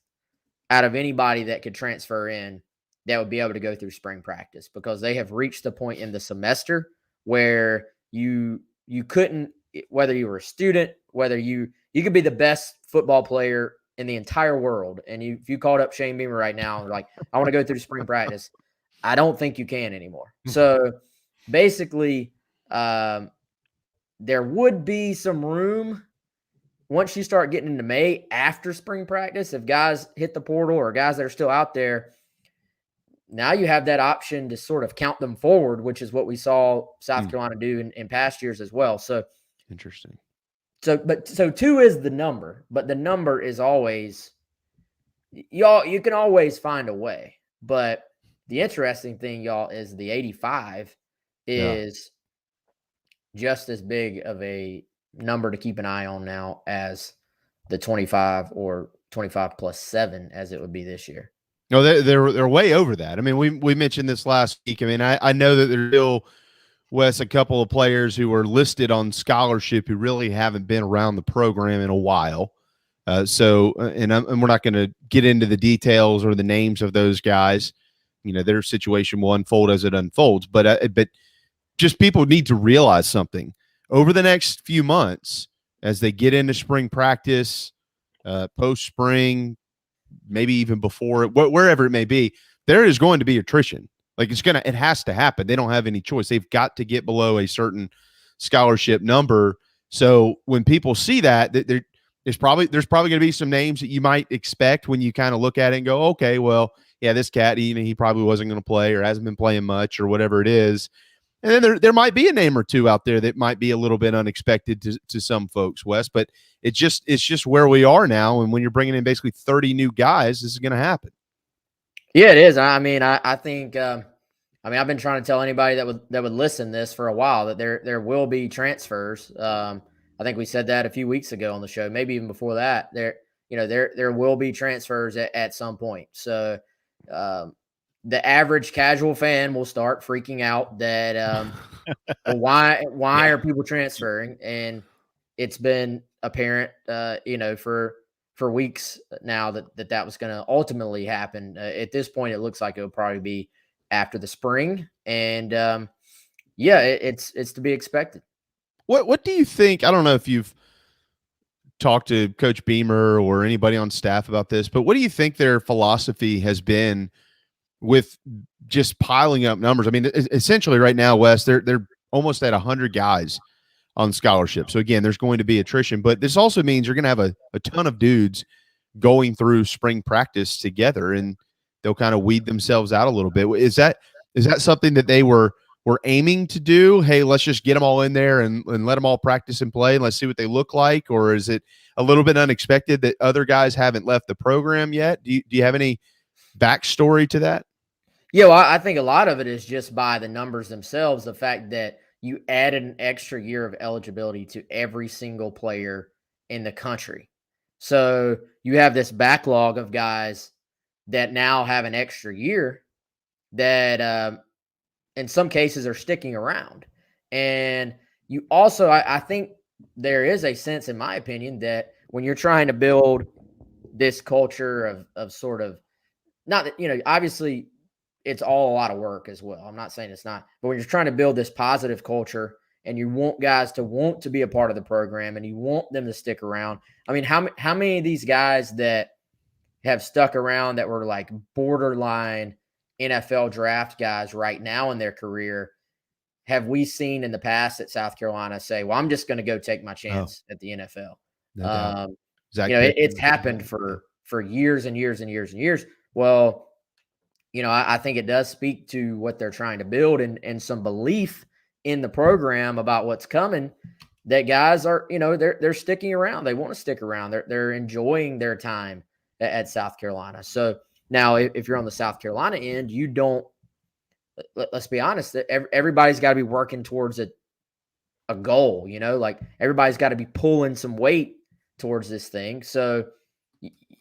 out of anybody that could transfer in that would be able to go through spring practice, because they have reached the point in the semester where you couldn't, whether you were a student, whether you could be the best football player in the entire world, and if you called up Shane Beamer right now, like, I want to go through spring practice, I don't think you can anymore. So basically, there would be some room once you start getting into May after spring practice. If guys hit the portal or guys that are still out there, now you have that option to sort of count them forward, which is what we saw South Carolina do in past years as well. So interesting. So 2 is the number, but the number is always, you can always find a way. But the interesting thing, y'all, is the 85 is just as big of a number to keep an eye on now as the 25 or 25 plus 7 as it would be this year. No, they're way over that. I mean, we mentioned this last week. I mean, I know that there's still, Wes, a couple of players who are listed on scholarship who really haven't been around the program in a while. And we're not going to get into the details or the names of those guys. Their situation will unfold as it unfolds. But just people need to realize something over the next few months as they get into spring practice, post-spring, maybe even before wherever it may be, there is going to be attrition. Like it has to happen. They don't have any choice. They've got to get below a certain scholarship number. So when people see that, there's probably going to be some names that you might expect when you kind of look at it and go, okay, well, yeah, this cat, he probably wasn't going to play or hasn't been playing much or whatever it is. And then there might be a name or two out there that might be a little bit unexpected to some folks, Wes, but it's just where we are now. And when you're bringing in basically 30 new guys, this is going to happen. Yeah, it is. I mean, I think, I've been trying to tell anybody that would listen to this for a while that there will be transfers. I think we said that a few weeks ago on the show, maybe even before that. There will be transfers at some point. So the average casual fan will start freaking out that well, why are people transferring? And it's been apparent, for weeks now that was going to ultimately happen. At this point, it looks like it will probably be after the spring, and it's to be expected. What do you think? I don't know if you've talked to Coach Beamer or anybody on staff about this, but what do you think their philosophy has been with just piling up numbers? I mean, essentially right now, Wes, they're almost at 100 guys on scholarship. So again, there's going to be attrition, but this also means you're going to have a ton of dudes going through spring practice together, and they'll kind of weed themselves out a little bit. Is that something that they were aiming to do? Hey, let's just get them all in there and let them all practice and play, and let's see what they look like? Or is it a little bit unexpected that other guys haven't left the program yet? Do you have any backstory to that? Yeah, well, I think a lot of it is just by the numbers themselves, the fact that you added an extra year of eligibility to every single player in the country. So you have this backlog of guys that now have an extra year that in some cases are sticking around. And you also, I think there is a sense, in my opinion, that when you're trying to build this culture of sort of, not that, obviously it's all a lot of work as well. I'm not saying it's not, but when you're trying to build this positive culture and you want guys to want to be a part of the program and you want them to stick around. I mean, how many of these guys that have stuck around that were like borderline NFL draft guys right now in their career have we seen in the past at South Carolina say, well, I'm just going to go take my chance at the NFL? No it's happened for years and years and years and years. Well, I think it does speak to what they're trying to build and some belief in the program about what's coming, that guys are, they're sticking around. They want to stick around. They're enjoying their time at South Carolina. So now if you're on the South Carolina end, you don't, let's be honest, that everybody's got to be working towards a goal, like everybody's got to be pulling some weight towards this thing. So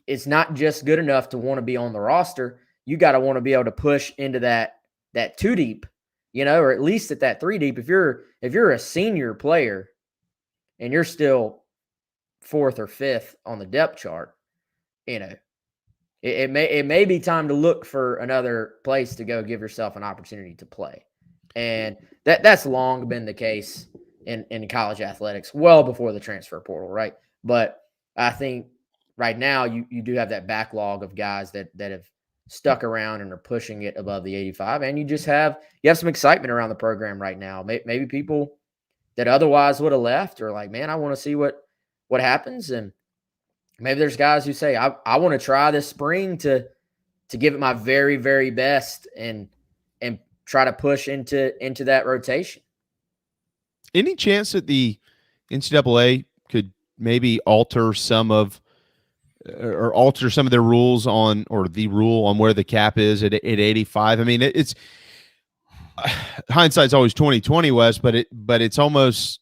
it's not just good enough to want to be on the roster. You got to want to be able to push into that 2 deep, or at least at that 3 deep. If you're a senior player and you're still 4th or 5th on the depth chart, it may be time to look for another place to go give yourself an opportunity to play. And that's long been the case in college athletics, well before the transfer portal, right? But I think right now you do have that backlog of guys that have stuck around and are pushing it above the 85. And you have some excitement around the program right now. Maybe people that otherwise would have left are like, man, I want to see what happens. And maybe there's guys who say, I want to try this spring to give it my very, very best and try to push into that rotation. Any chance that the NCAA could maybe alter some of their rules on, or the rule on where the cap is at 85? I mean, it's hindsight's always 20/20, Wes, but it's almost,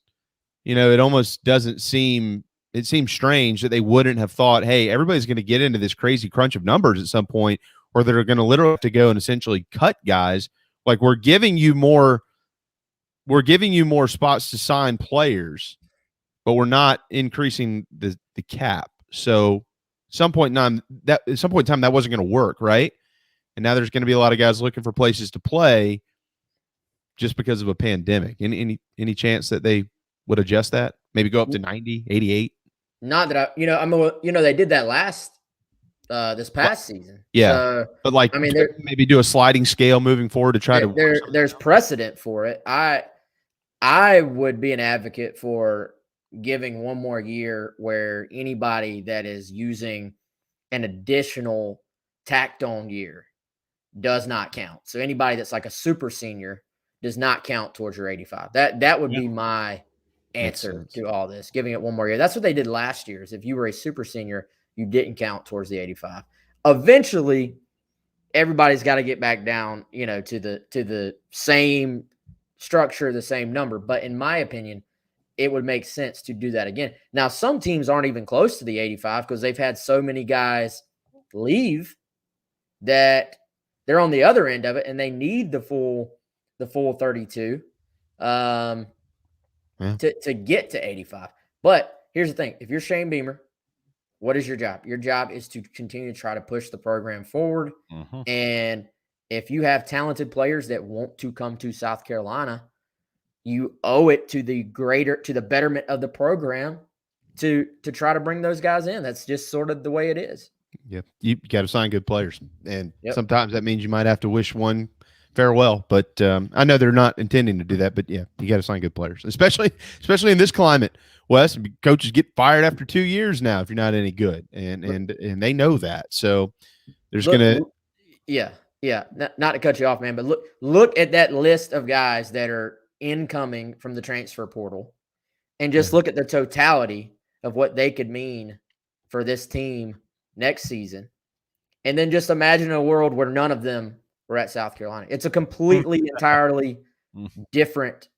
it almost doesn't seem, it seems strange that they wouldn't have thought, hey, everybody's going to get into this crazy crunch of numbers at some point, or they're going to literally have to go and essentially cut guys. Like, we're giving you more spots to sign players, but we're not increasing the cap. So at some point in time, that wasn't going to work, right? And now there's going to be a lot of guys looking for places to play just because of a pandemic. Any chance that they would adjust that? Maybe go up to 90, 88? Not that they did that this past season. Yeah. So, but like, I mean, maybe do a sliding scale moving forward to try there's precedent for it. I would be an advocate for giving one more year where anybody that is using an additional tacked on year does not count. So anybody that's like a super senior does not count towards your 85. That would be my answer to all this, giving it one more year. That's what they did last year. Is if you were a super senior, you didn't count towards the 85. Eventually, everybody's got to get back down, to the same structure, the same number. But in my opinion, it would make sense to do that again. Now, some teams aren't even close to the 85 because they've had so many guys leave that they're on the other end of it and they need the full 32 to get to 85. But here's the thing. If you're Shane Beamer, what is your job? Your job is to continue to try to push the program forward. Mm-hmm. And if you have talented players that want to come to South Carolina, you owe it to the betterment of the program to try to bring those guys in. That's just sort of the way it is. Yeah, you got to sign good players, and sometimes that means you might have to wish one farewell. But I know they're not intending to do that. But yeah, you got to sign good players, especially in this climate. Wes, coaches get fired after 2 years now if you're not any good, and they know that. So there's not to cut you off, man, but look at that list of guys that are incoming from the transfer portal, and just look at the totality of what they could mean for this team next season. And then just imagine a world where none of them were at South Carolina. It's a completely, entirely different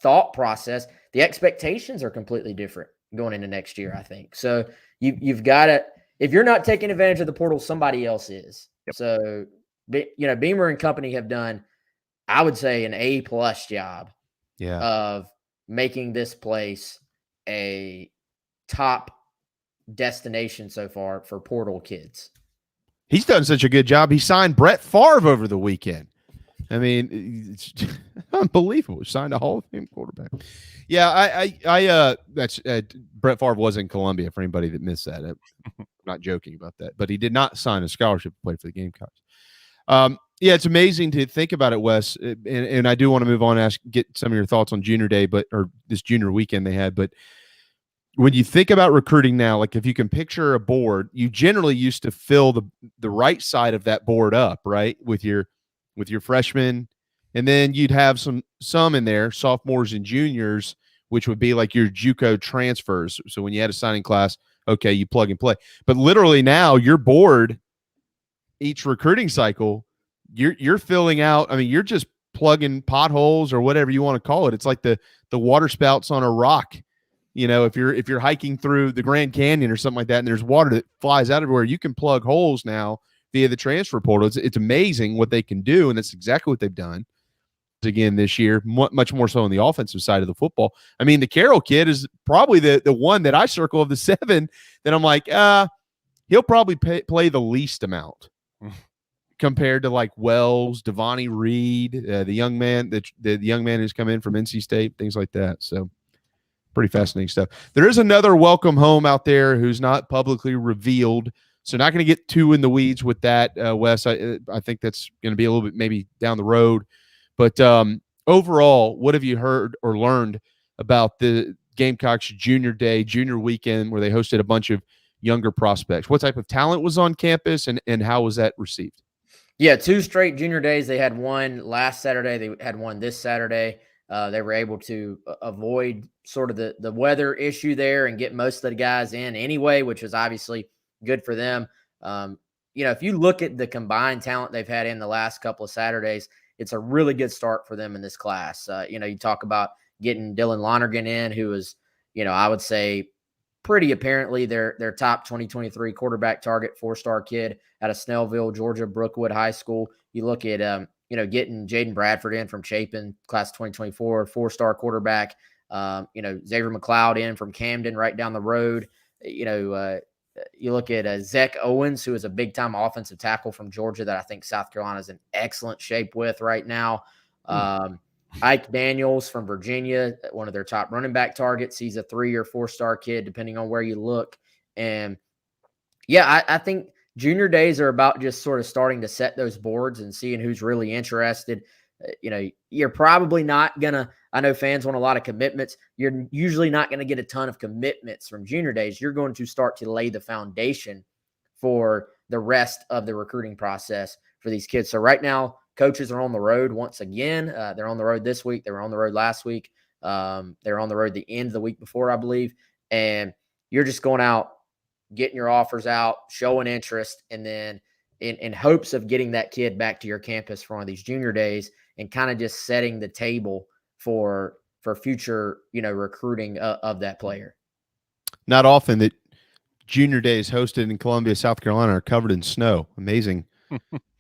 thought process. The expectations are completely different going into next year, I think. So you've got to, if you're not taking advantage of the portal, somebody else is. Yep. So, Beamer and company have done, I would say, an A+ job of making this place a top destination so far for portal kids. He's done such a good job. He signed Brett Favre over the weekend. I mean, it's unbelievable. He signed a Hall of Fame quarterback. Yeah, that's Brett Favre was in Columbia for anybody that missed that. I'm not joking about that, but he did not sign a scholarship to play for the Gamecocks. Yeah, it's amazing to think about it, Wes. And I do want to move on and get some of your thoughts on Junior Day, or this Junior weekend they had. But when you think about recruiting now, like if you can picture a board, you generally used to fill the right side of that board up, right, with your freshmen, and then you'd have some in there, sophomores and juniors, which would be like your JUCO transfers. So when you had a signing class, okay, you plug and play. But literally now your board, each recruiting cycle, you're filling out. I mean, you're just plugging potholes or whatever you want to call it. It's like the water spouts on a rock. If you're hiking through the Grand Canyon or something like that, and there's water that flies out everywhere, you can plug holes now via the transfer portal. It's amazing what they can do, and that's exactly what they've done again this year, much more so on the offensive side of the football. I mean, the Carroll kid is probably the one that I circle of the 7 that I'm like, he'll probably play the least amount compared to like Wells, Devontae Reed, the young man who's come in from NC State, things like that. So pretty fascinating stuff. There is another welcome home out there who's not publicly revealed, so not going to get too in the weeds with that, Wes. I think that's going to be a little bit maybe down the road. But overall, what have you heard or learned about the Gamecocks Junior Day, Junior Weekend, where they hosted a bunch of younger prospects? What type of talent was on campus, and how was that received? Yeah, 2 straight Junior Days. They had one last Saturday. They had one this Saturday. They were able to avoid sort of the weather issue there and get most of the guys in anyway, which was obviously good for them. If you look at the combined talent they've had in the last couple of Saturdays, it's a really good start for them in this class. You talk about getting Dylan Lonergan in, who is, I would say pretty apparently their top 2023 quarterback target, 4-star kid out of Snellville, Georgia, Brookwood High School. You look at, getting Jaden Bradford in from Chapin, class 2024, 4-star quarterback. Xavier McLeod in from Camden, right down the road. You look at Zach Owens, who is a big-time offensive tackle from Georgia that I think South Carolina is in excellent shape with right now. Ike Daniels from Virginia, one of their top running back targets. He's a 3 or 4-star kid, depending on where you look. And Yeah, I think junior days are about just sort of starting to set those boards and seeing who's really interested. You're probably not going to, I know fans want a lot of commitments. You're usually not going to get a ton of commitments from junior days. You're going to start to lay the foundation for the rest of the recruiting process for these kids. So right now, coaches are on the road once again. They're on the road this week. They were on the road last week. They're on the road the end of the week before, I believe. And you're just going out, getting your offers out, showing interest, and then in hopes of getting that kid back to your campus for one of these junior days and kind of just setting the table for future, recruiting of that player. Not often that junior days hosted in Columbia, South Carolina are covered in snow. Amazing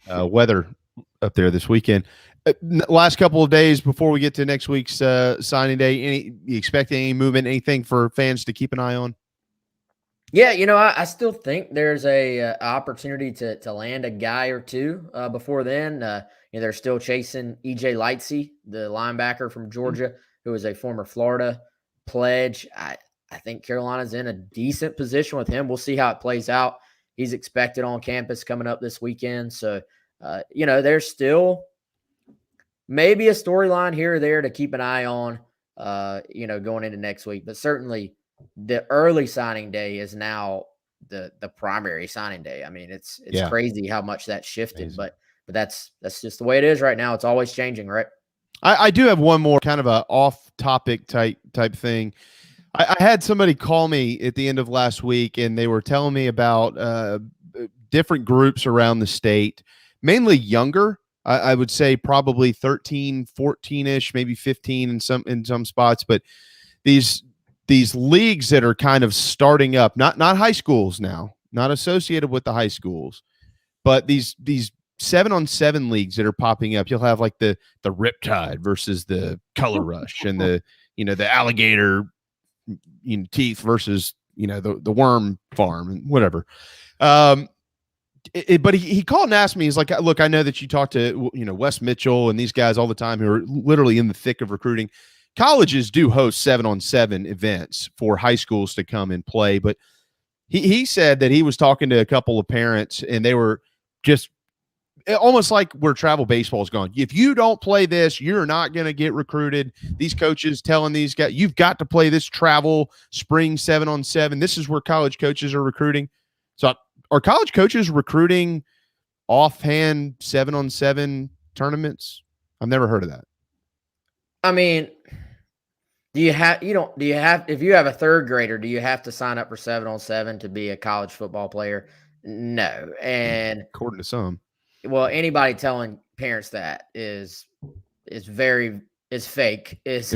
weather up there this weekend. Last couple of days before we get to next week's signing day, you expect any movement, anything for fans to keep an eye on? Yeah, I still think there's a opportunity to land a guy or two before then. They're still chasing E.J. Lightsey, the linebacker from Georgia, who is a former Florida pledge. I think Carolina's in a decent position with him. We'll see how it plays out. He's expected on campus coming up this weekend. So, there's still maybe a storyline here or there to keep an eye on, going into next week. But certainly the early signing day is now the primary signing day. I mean, it's crazy how much that shifted, amazing. But that's just the way it is right now. It's always changing, right? I do have one more kind of a off-topic type thing. I had somebody call me at the end of last week, and they were telling me about different groups around the state, mainly younger. I would say probably 13, 14-ish, maybe 15 in some spots, but these leagues that are kind of starting up, not high schools now, not associated with the high schools, but these 7-on-7 leagues that are popping up. You'll have like the Riptide versus the Color Rush and the alligator teeth versus the worm farm and whatever. But he called and asked me, he's like, look, I know that you talk to Wes Mitchell and these guys all the time who are literally in the thick of recruiting. Colleges do host 7-on-7 events for high schools to come and play, but he said that he was talking to a couple of parents and they were just almost like where travel baseball is going. If you don't play this, you're not going to get recruited. These coaches telling these guys, you've got to play this travel spring 7-on-7. This is where college coaches are recruiting. So are college coaches recruiting offhand 7-on-7 tournaments? I've never heard of that. I mean, if you have a third grader, do you have to sign up for 7-on-7 to be a college football player? No. And according to some, well, anybody telling parents that is fake, is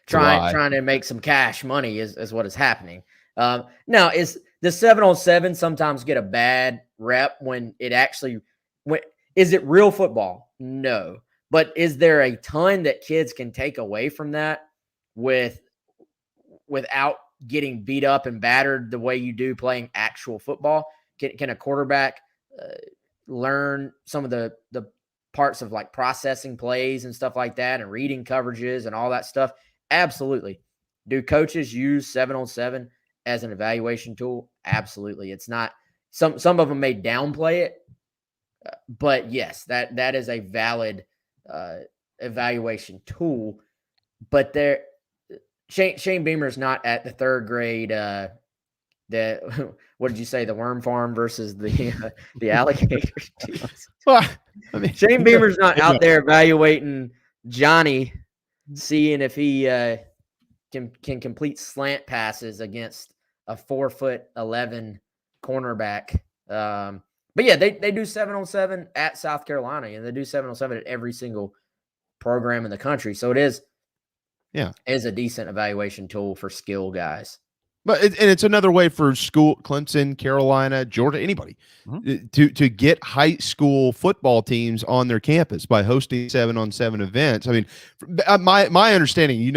trying to make some cash money is what is happening. Now is the 7-on-7 sometimes get a bad rep when is it real football? No. But is there a ton that kids can take away from that without getting beat up and battered the way you do playing actual football? Can a quarterback learn some of the parts of like processing plays and stuff like that and reading coverages and all that stuff? Absolutely. Do coaches use 7-on-7 as an evaluation tool? Absolutely. It's not some of them may downplay it, but yes, that is a valid evaluation tool. But Shane Beamer's not at the third grade. What did you say? The worm farm versus the alligator. Well, I mean, Shane Beamer's not out there evaluating Johnny, seeing if he can complete slant passes against a 4'11" cornerback. But yeah, they do 7-on-7 at South Carolina, and they do 7-on-7 at every single program in the country. So it is a decent evaluation tool for skill guys. But it's another way for school, Clemson, Carolina, Georgia, anybody to get high school football teams on their campus by hosting 7-on-7 events. I mean, my understanding,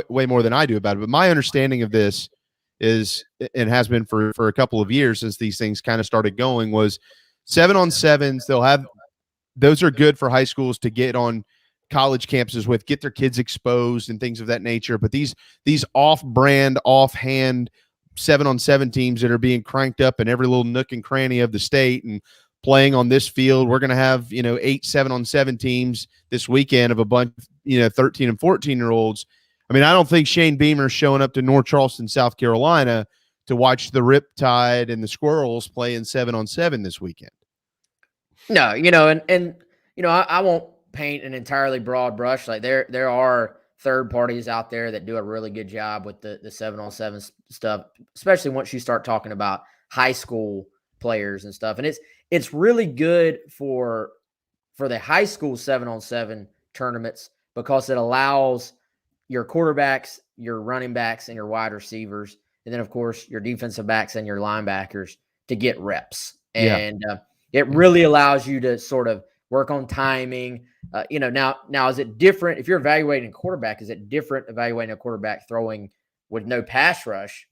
way more than I do about it, but my understanding of this is, and has been for a couple of years since these things kind of started going, was 7-on-7s. Those are good for high schools to get on college campuses get their kids exposed and things of that nature. But these off-brand, offhand 7-on-7 teams that are being cranked up in every little nook and cranny of the state and playing on this field. We're going to have, 8 7-on-7 teams this weekend of a bunch, 13 and 14-year-olds. I mean, I don't think Shane Beamer's showing up to North Charleston, South Carolina to watch the Riptide and the Squirrels play in 7-on-7 this weekend. No, I won't paint an entirely broad brush. Like there are third parties out there that do a really good job with the 7-on-7 stuff, especially once you start talking about high school players and stuff. And it's really good for the high school 7-on-7 tournaments because it allows your quarterbacks, your running backs, and your wide receivers, and then of course your defensive backs and your linebackers to get reps. And it really allows you to sort of work on timing. Now is it different if you're evaluating a quarterback? Is it different evaluating a quarterback throwing with no pass rush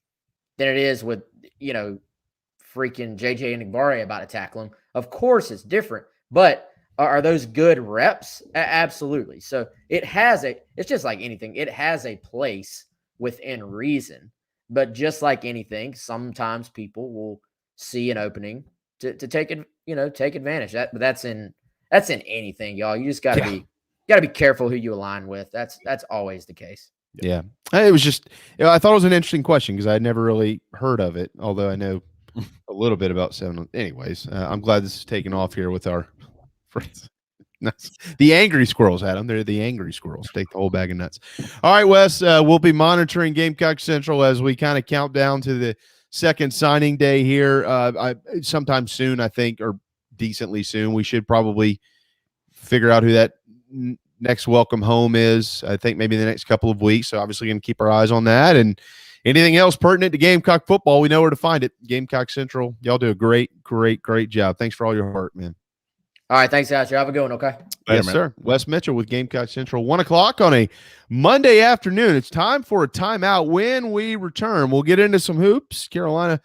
than it is with freaking JJ Enagbare about to tackle him? Of course, it's different, but are those good reps? Absolutely. So it's just like anything. It has a place within reason, but just like anything, sometimes people will see an opening to take advantage. But that's in anything, y'all. You just gotta be careful who you align with. That's always the case. Yeah. It was just, I thought it was an interesting question because I had never really heard of it, although I know a little bit about 7. Anyways, I'm glad this is taking off here with our friends. The angry squirrels, Adam. They're the angry squirrels. Take the whole bag of nuts. All right, Wes, we'll be monitoring Gamecock Central as we kind of count down to the second signing day here. Sometime soon, I think, or decently soon. We should probably figure out who that next welcome home is. I think maybe the next couple of weeks. So obviously going to keep our eyes on that. And anything else pertinent to Gamecock football, we know where to find it. Gamecock Central. Y'all do a great job. Thanks for all your heart, man. All right. Thanks, Asher. Have a good one. Okay. Yes, sir. Wes Mitchell with Gamecock Central, 1:00 on a Monday afternoon. It's time for a timeout. When we return, we'll get into some hoops. Carolina,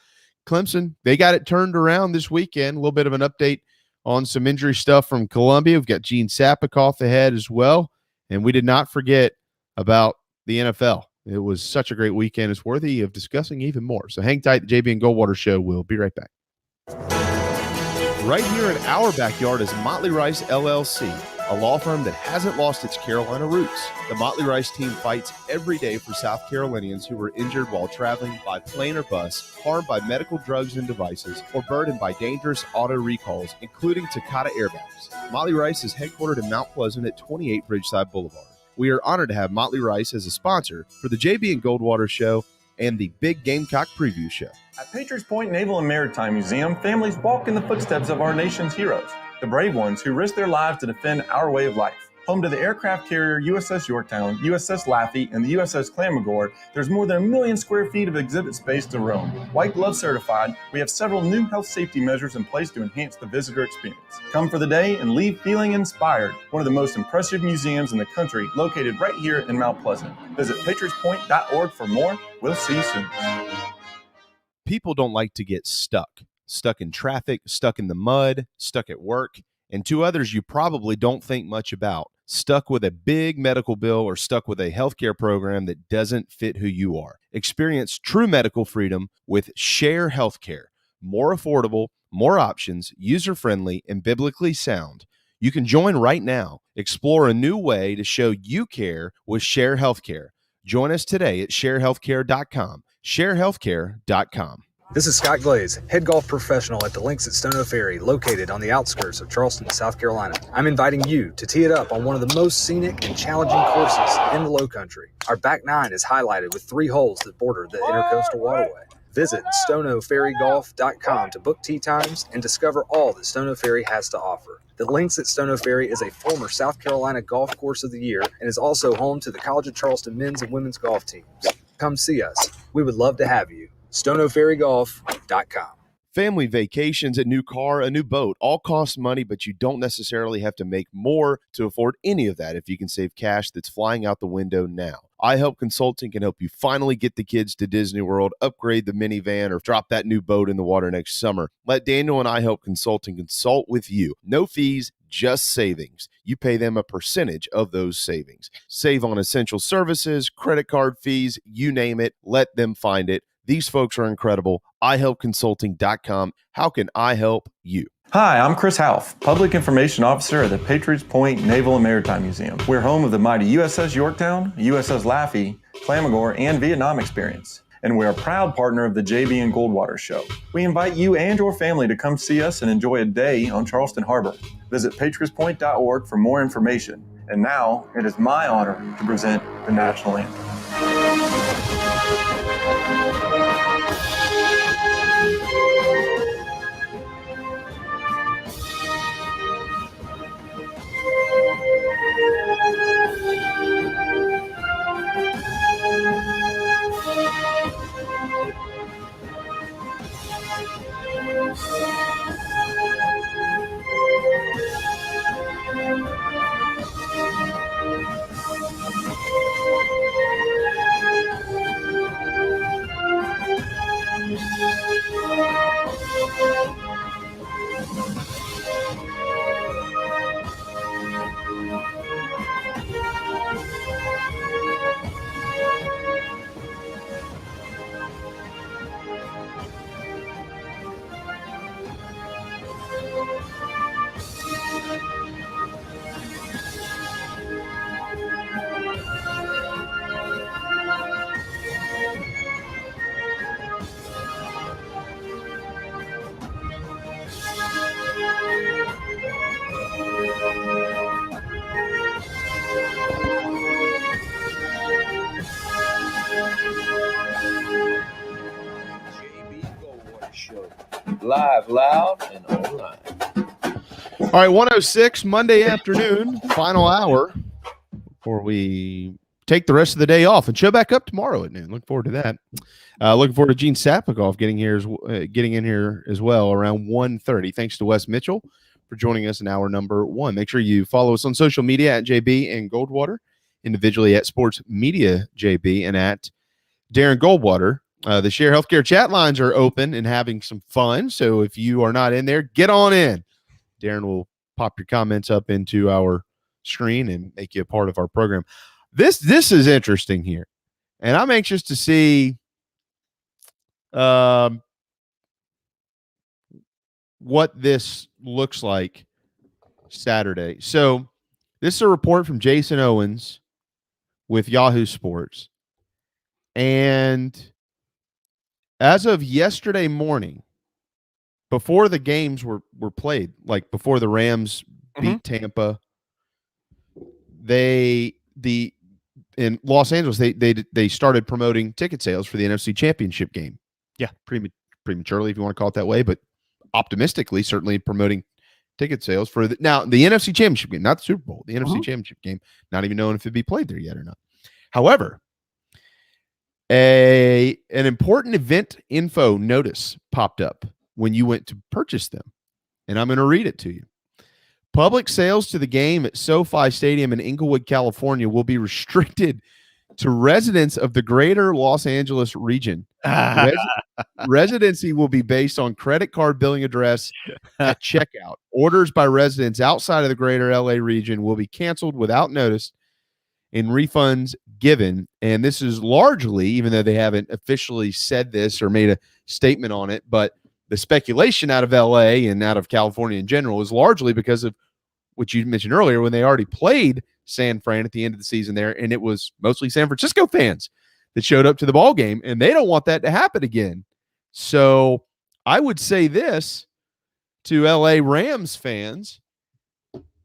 Clemson, they got it turned around this weekend. A little bit of an update on some injury stuff from Columbia. We've got Gene Sapakoff ahead as well. And we did not forget about the NFL. It was such a great weekend. It's worthy of discussing even more. So hang tight. The JB and Goldwater Show. We'll be right back. Right here in our backyard is Motley Rice LLC, a law firm that hasn't lost its Carolina roots. The Motley Rice team fights every day for South Carolinians who were injured while traveling by plane or bus, harmed by medical drugs and devices, or burdened by dangerous auto recalls, including Takata airbags. Motley Rice is headquartered in Mount Pleasant at 28 Bridgeside Boulevard. We are honored to have Motley Rice as a sponsor for the JB and Goldwater Show and the Big Gamecock Preview Show. At Patriots Point Naval and Maritime Museum, families walk in the footsteps of our nation's heroes, the brave ones who risk their lives to defend our way of life. Home to the aircraft carrier USS Yorktown, USS Laffey, and the USS Clamagore, there's more than 1 million square feet of exhibit space to roam. White Glove certified, we have several new health safety measures in place to enhance the visitor experience. Come for the day and leave feeling inspired. One of the most impressive museums in the country, located right here in Mount Pleasant. Visit patriotspoint.org for more. We'll see you soon. People don't like to get stuck in traffic, stuck in the mud, stuck at work, and two others you probably don't think much about, stuck with a big medical bill or stuck with a healthcare program that doesn't fit who you are. Experience true medical freedom with Share Healthcare. More affordable, more options, user-friendly, and biblically sound. You can join right now. Explore a new way to show you care with Share Healthcare. Join us today at sharehealthcare.com. sharehealthcare.com. This is Scott Glaze, head golf professional at the Links at Stono Ferry, located on the outskirts of Charleston, South Carolina. I'm inviting you to tee it up on one of the most scenic and challenging courses in the Lowcountry. Our back nine is highlighted with 3 holes that border the Intercoastal Waterway. Visit stonoferrygolf.com to book tee times and discover all that Stono Ferry has to offer. The Links at Stono Ferry is a former South Carolina Golf Course of the Year and is also home to the College of Charleston men's and women's golf teams. Come see us. We would love to have you. stonoferrygolf.com. Family vacations, a new car, a new boat, all cost money, but you don't necessarily have to make more to afford any of that if you can save cash that's flying out the window now. iHelp Consulting can help you finally get the kids to Disney World, upgrade the minivan, or drop that new boat in the water next summer. Let Daniel and iHelp Consulting consult with you. No fees, just savings. You pay them a percentage of those savings. Save on essential services, credit card fees, you name it. Let them find it. These folks are incredible. iHelpConsulting.com. How can I help you? Hi, I'm Chris Half, Public Information Officer at the Patriots Point Naval and Maritime Museum. We're home of the mighty USS Yorktown, USS Laffey, Flamagore, and Vietnam experience. And we're a proud partner of the JB and Goldwater Show. We invite you and your family to come see us and enjoy a day on Charleston Harbor. Visit patriotspoint.org for more information. And now, it is my honor to present the National Anthem. Live, loud, and online. All right, 106 Monday afternoon, final hour before we take the rest of the day off and show back up tomorrow at noon. Look forward to that. Looking forward to Gene Sapakoff getting in here as well around 1:30. Thanks to Wes Mitchell for joining us in hour number 1. Make sure you follow us on social media at JB and Goldwater, individually at Sports Media JB and at Darren Goldwater. The Share Healthcare chat lines are open and having some fun. So if you are not in there, get on in. Darren will pop your comments up into our screen and make you a part of our program. This is interesting here. And I'm anxious to see what this looks like Saturday. So this is a report from Jason Owens with Yahoo Sports. And as of yesterday morning, before the games were played, like before the Rams beat Tampa, in Los Angeles they started promoting ticket sales for the NFC Championship game. Yeah, prematurely if you want to call it that way, but optimistically certainly promoting ticket sales for the NFC Championship game, not the Super Bowl, the NFC Championship game, not even knowing if it'd be played there yet or not. However, an important event info notice popped up when you went to purchase them, and I'm going to read it to you. Public sales to the game at SoFi Stadium in Inglewood, California will be restricted to residents of the greater Los Angeles region. Residency will be based on credit card billing address at checkout. Orders by residents outside of the greater LA region will be canceled without notice and refunds given. And this is largely, even though they haven't officially said this or made a statement on it, but the speculation out of LA and out of California in general is largely because of what you mentioned earlier when they already played San Fran at the end of the season there, and it was mostly San Francisco fans that showed up to the ball game, and they don't want that to happen again. So I would say this to LA Rams fans: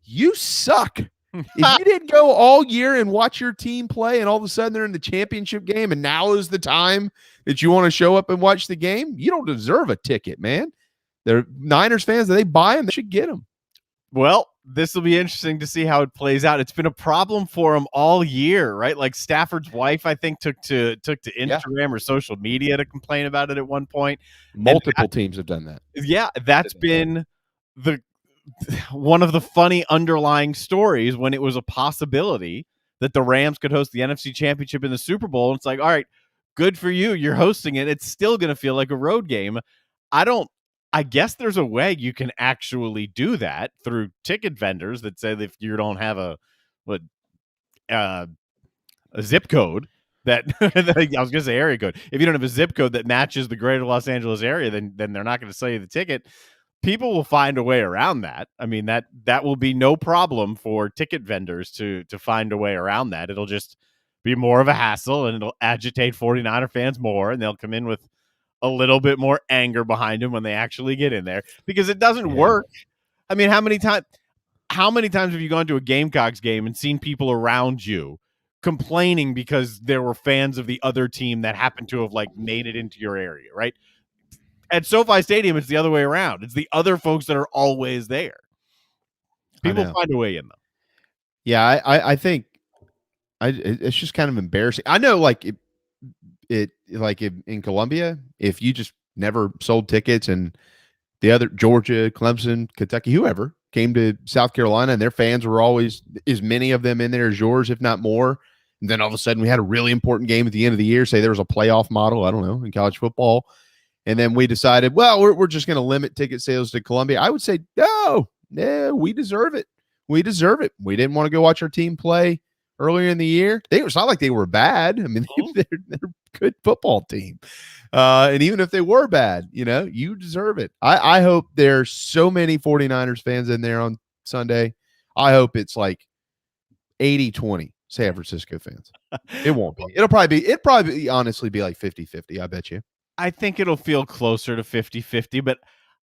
you suck. If you didn't go all year and watch your team play, and all of a sudden they're in the championship game, and now is the time that you want to show up and watch the game, you don't deserve a ticket, man. They're Niners fans. They buy them. They should get them. Well, this will be interesting to see how it plays out. It's been a problem for him all year, right? Like Stafford's wife, I think, took to Instagram or social media to complain about it at one point. Multiple teams have done that. Yeah, that's been one of the funny underlying stories when it was a possibility that the Rams could host the NFC Championship in the Super Bowl. It's like, all right, good for you. You're hosting it. It's still going to feel like a road game. I guess there's a way you can actually do that through ticket vendors that say that if you don't have a zip code, that I was going to say area code. If you don't have a zip code that matches the greater Los Angeles area, then they're not going to sell you the ticket. People will find a way around that. I mean, that will be no problem for ticket vendors to find a way around that. It'll just be more of a hassle, and it'll agitate 49er fans more, and they'll come in with a little bit more anger behind them when they actually get in there, because it doesn't work. I mean, how many times have you gone to a Gamecocks game and seen people around you complaining because there were fans of the other team that happened to have made it into your area, right? At SoFi Stadium, it's the other way around. It's the other folks that are always there. People find a way in, though. Yeah, I think it's just kind of embarrassing. I know, in Columbia, if you just never sold tickets and the other Georgia, Clemson, Kentucky, whoever came to South Carolina and their fans were always as many of them in there as yours, if not more. And then all of a sudden we had a really important game at the end of the year. Say there was a playoff model, I don't know, in college football. And then we decided, well, we're just going to limit ticket sales to Columbia. I would say, no, we deserve it. We deserve it. We didn't want to go watch our team play earlier in the year. It's not like they were bad. I mean, they're a good football team. And even if they were bad, you deserve it. I hope there's so many 49ers fans in there on Sunday. I hope it's 80-20 San Francisco fans. It won't be. It'll probably honestly be 50-50. I bet you. I think it'll feel closer to 50-50, but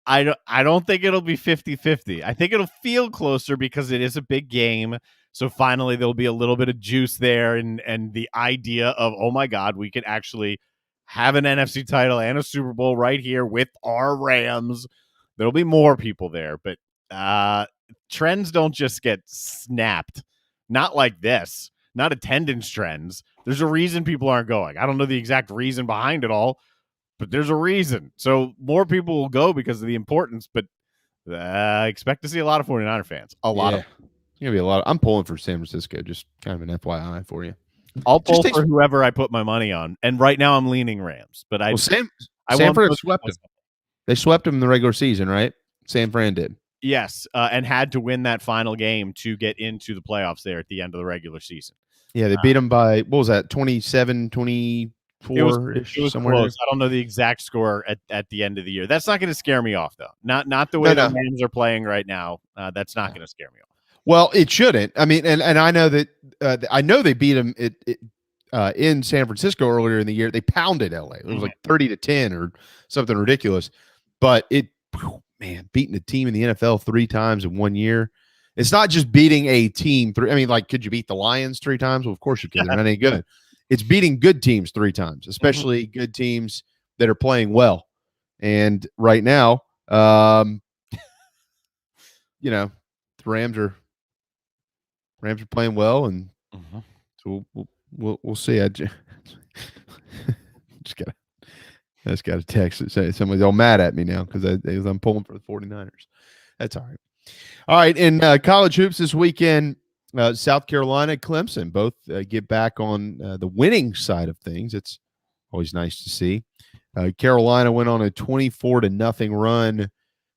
I don't think it'll be 50-50. I think it'll feel closer because it is a big game. So finally there'll be a little bit of juice there, and the idea of, oh my God, we could actually have an NFC title and a Super Bowl right here with our Rams. There'll be more people there, but trends don't just get snapped. Not like this. Not attendance trends. There's a reason people aren't going. I don't know the exact reason behind it all, but there's a reason. So more people will go because of the importance, but expect to see a lot of 49er fans. A lot of them. Gonna be a lot. I'm pulling for San Francisco. Just kind of an FYI for you. I'll pull for whoever I put my money on, and right now I'm leaning Rams. But San Fran swept them. They swept them in the regular season, right? San Fran did. Yes, and had to win that final game to get into the playoffs there at the end of the regular season. Yeah, they beat them by, what was that, 27, 24-ish? It was somewhere close. I don't know the exact score at the end of the year. That's not going to scare me off, though. Not the way the Rams are playing right now. That's not going to scare me off. Well, it shouldn't. I mean, and I know that they beat them in San Francisco earlier in the year. They pounded LA. It was 30-10 or something ridiculous. But beating a team in the NFL 3 times in 1 year. It's not just beating a team 3. I mean, could you beat the Lions 3 times? Well, of course you can. They're not any good. It's beating good teams 3 times, especially good teams that are playing well. And right now, the Rams are playing well, and so we'll see. I just got a text that says somebody's all mad at me now because I'm pulling for the 49ers. That's all right. All right, in college hoops this weekend, South Carolina, Clemson both get back on the winning side of things. It's always nice to see. Carolina went on a 24-0 run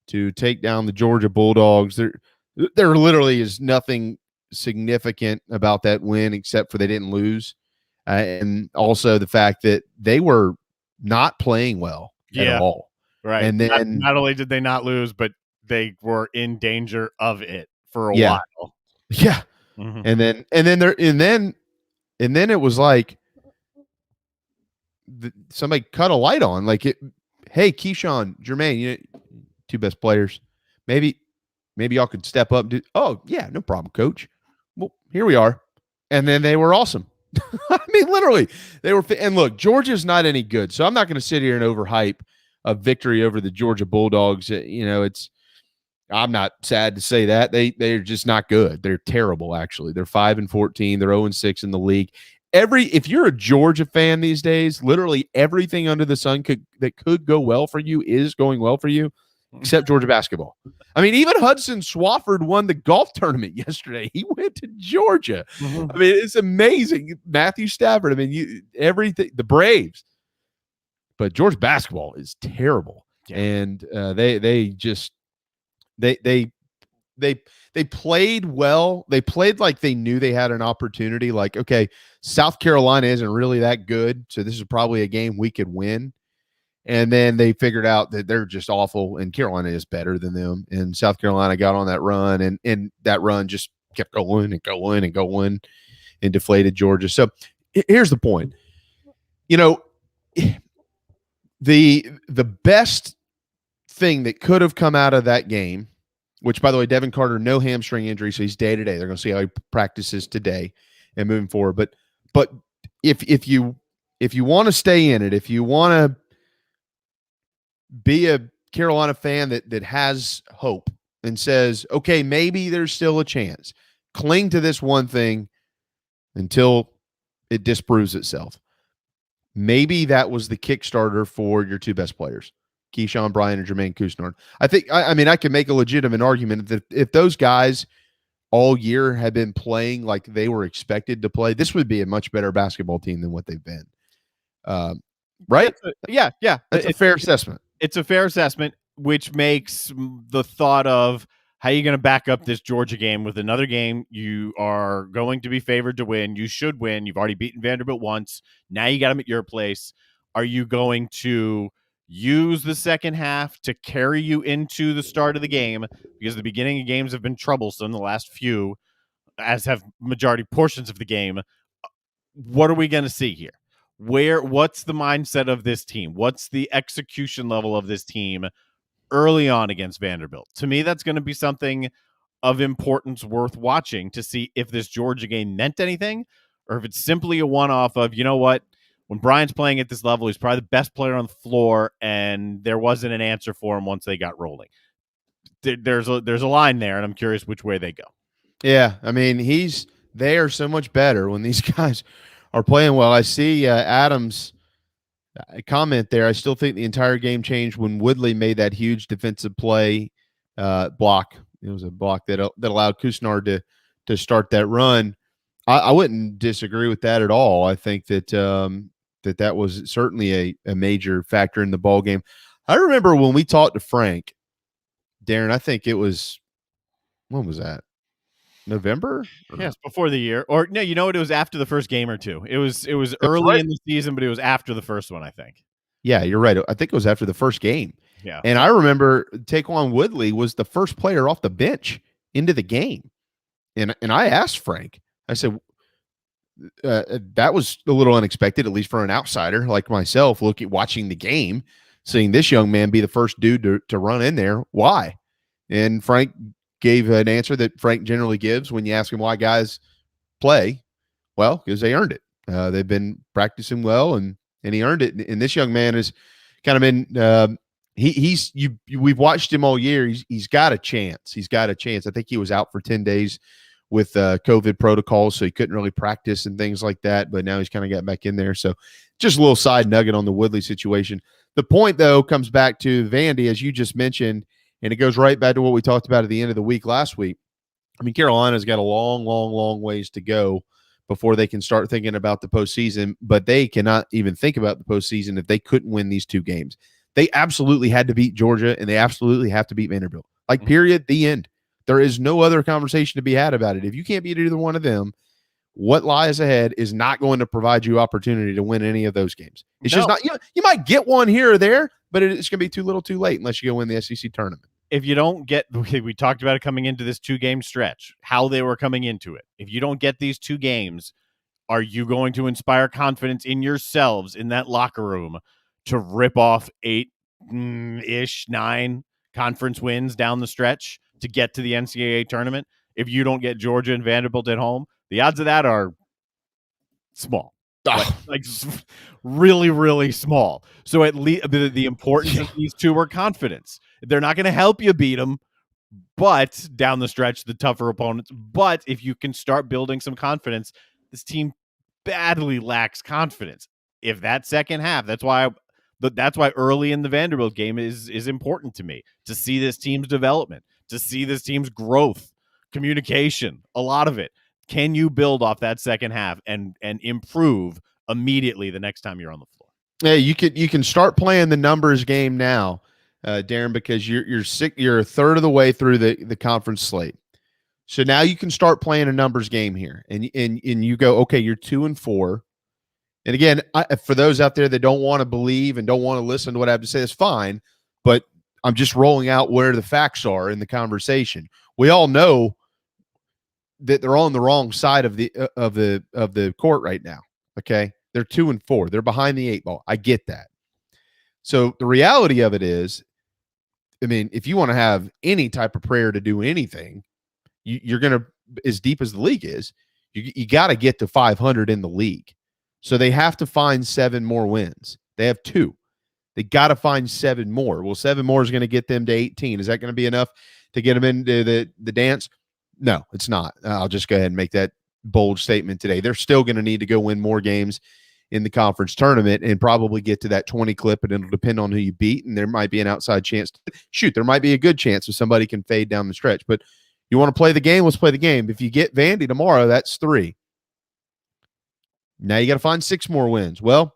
to take down the Georgia Bulldogs. There literally is nothing significant about that win except for they didn't lose, and also the fact that they were not playing well at all. Right, and then not only did they not lose, but they were in danger of it for a while. Yeah. Mm-hmm. And then it was like somebody cut a light on. Hey, Keyshawn, Jermaine, 2 best players. Maybe y'all could step up. Oh yeah, no problem, coach. Well, here we are. And then they were awesome. I mean, literally, they were. And look, Georgia's not any good, so I'm not going to sit here and overhype a victory over the Georgia Bulldogs. I'm not sad to say that they're just not good. They're terrible, actually. They're 5-14. They're 0-6 in the league. If you're a Georgia fan these days, literally everything under the sun that could go well for you is going well for you, except Georgia basketball. I mean, even Hudson Swafford won the golf tournament yesterday. He went to Georgia. I mean, it's amazing. Matthew Stafford. I mean, everything. The Braves. But Georgia basketball is terrible, and they they played well. They played like they knew they had an opportunity. Like, okay, South Carolina isn't really that good, so this is probably a game we could win. And then they figured out that they're just awful, and Carolina is better than them. And South Carolina got on that run, and that run just kept going and going and going and deflated Georgia. So here's the point. You know, the best thing that could have come out of that game, which, by the way, Devin Carter, no hamstring injury, so he's day-to-day. They're going to see how he practices today and moving forward. But if you want to stay in it, if you want to be a Carolina fan that has hope and says, okay, maybe there's still a chance, cling to this one thing until it disproves itself. Maybe that was the Kickstarter for your two best players, Keyshawn Bryant and Jermaine Couisnard. I mean, I can make a legitimate argument that if those guys all year had been playing like they were expected to play, this would be a much better basketball team than what they've been. Right? Yeah. That's a fair assessment. It's a fair assessment, which makes the thought of how are you going to back up this Georgia game with another game you are going to be favored to win. You should win. You've already beaten Vanderbilt once. Now you got them at your place. Are you going to use the second half to carry you into the start of the game? Because the beginning of games have been troublesome, the last few, as have majority portions of the game. What are we going to see here? What's the mindset of this team? What's the execution level of this team early on against Vanderbilt? To me, that's going to be something of importance worth watching to see if this Georgia game meant anything or if it's simply a one-off of, you know what, when Brian's playing at this level, he's probably the best player on the floor, and there wasn't an answer for him once they got rolling. There's a line there, and I'm curious which way they go. Yeah, I mean, they are so much better when these guys are playing well. I see Adams' comment there. I still think the entire game changed when Woodley made that huge defensive play block. It was a block that allowed Couisnard to start that run. I wouldn't disagree with that at all. I think that that was certainly a major factor in the ball game. I remember when we talked to Frank, Darren, I think it was, when was that? November? Yes, before the year. Or no, you know what? It was after the first game or two. It was early in the season, but it was after the first one, I think. Yeah, you're right. I think it was after the first game. Yeah. And I remember Taquan Woodley was the first player off the bench into the game. And I asked Frank, I said, that was a little unexpected, at least for an outsider like myself, watching the game, seeing this young man be the first dude to run in there. Why? And Frank gave an answer that Frank generally gives when you ask him why guys play. Well, because they earned it. They've been practicing well, and he earned it. And this young man has kind of been we've watched him all year. He's got a chance. He's got a chance. I think he was out for 10 days with COVID protocols, so he couldn't really practice and things like that. But now he's kind of got back in there. So just a little side nugget on the Woodley situation. The point, though, comes back to Vandy, as you just mentioned, and it goes right back to what we talked about at the end of the week last week. I mean, Carolina's got a long, long, long ways to go before they can start thinking about the postseason, but they cannot even think about the postseason if they couldn't win these two games. They absolutely had to beat Georgia, and they absolutely have to beat Vanderbilt. Like, period, the end. There is no other conversation to be had about it. If you can't beat either one of them, what lies ahead is not going to provide you opportunity to win any of those games. It's just not, you might get one here or there, but it's going to be too little too late unless you go win the SEC tournament. If you don't get, we talked about it coming into this 2-game stretch, how they were coming into it. If you don't get these 2 games, are you going to inspire confidence in yourselves in that locker room to rip off 8-ish, 9 conference wins down the stretch to get to the NCAA tournament? If you don't get Georgia and Vanderbilt at home, the odds of that are small. Like really, really small. So at least the importance of these two are confidence. They're not going to help you beat them, but down the stretch, the tougher opponents. But if you can start building some confidence, this team badly lacks confidence. If that second half, that's why early in the Vanderbilt game is important to me, to see this team's development, to see this team's growth, communication, a lot of it. Can you build off that second half and improve immediately the next time you're on the floor? Yeah, you can start playing the numbers game now. Darren, because you're sick. You're a third of the way through the conference slate. So now you can start playing a numbers game here, and you go, okay, you're 2-4. And again, for those out there that don't want to believe and don't want to listen to what I have to say, that's fine. But I'm just rolling out where the facts are in the conversation. We all know that they're on the wrong side of the court right now. Okay, they're 2-4. They're behind the 8 ball. I get that. So the reality of it is, I mean, if you want to have any type of prayer to do anything, you're going to, as deep as the league is, you got to get to 500 in the league. So they have to find 7 more wins. They have 2. They got to find 7 more. Well, 7 more is going to get them to 18. Is that going to be enough to get them into the dance? No, it's not. I'll just go ahead and make that bold statement today. They're still going to need to go win more games in the conference tournament and probably get to that 20 clip, and it'll depend on who you beat. And there might be an outside chance. There might be a good chance if somebody can fade down the stretch. But you want to play the game? Let's play the game. If you get Vandy tomorrow, that's 3. Now you got to find 6 more wins. Well,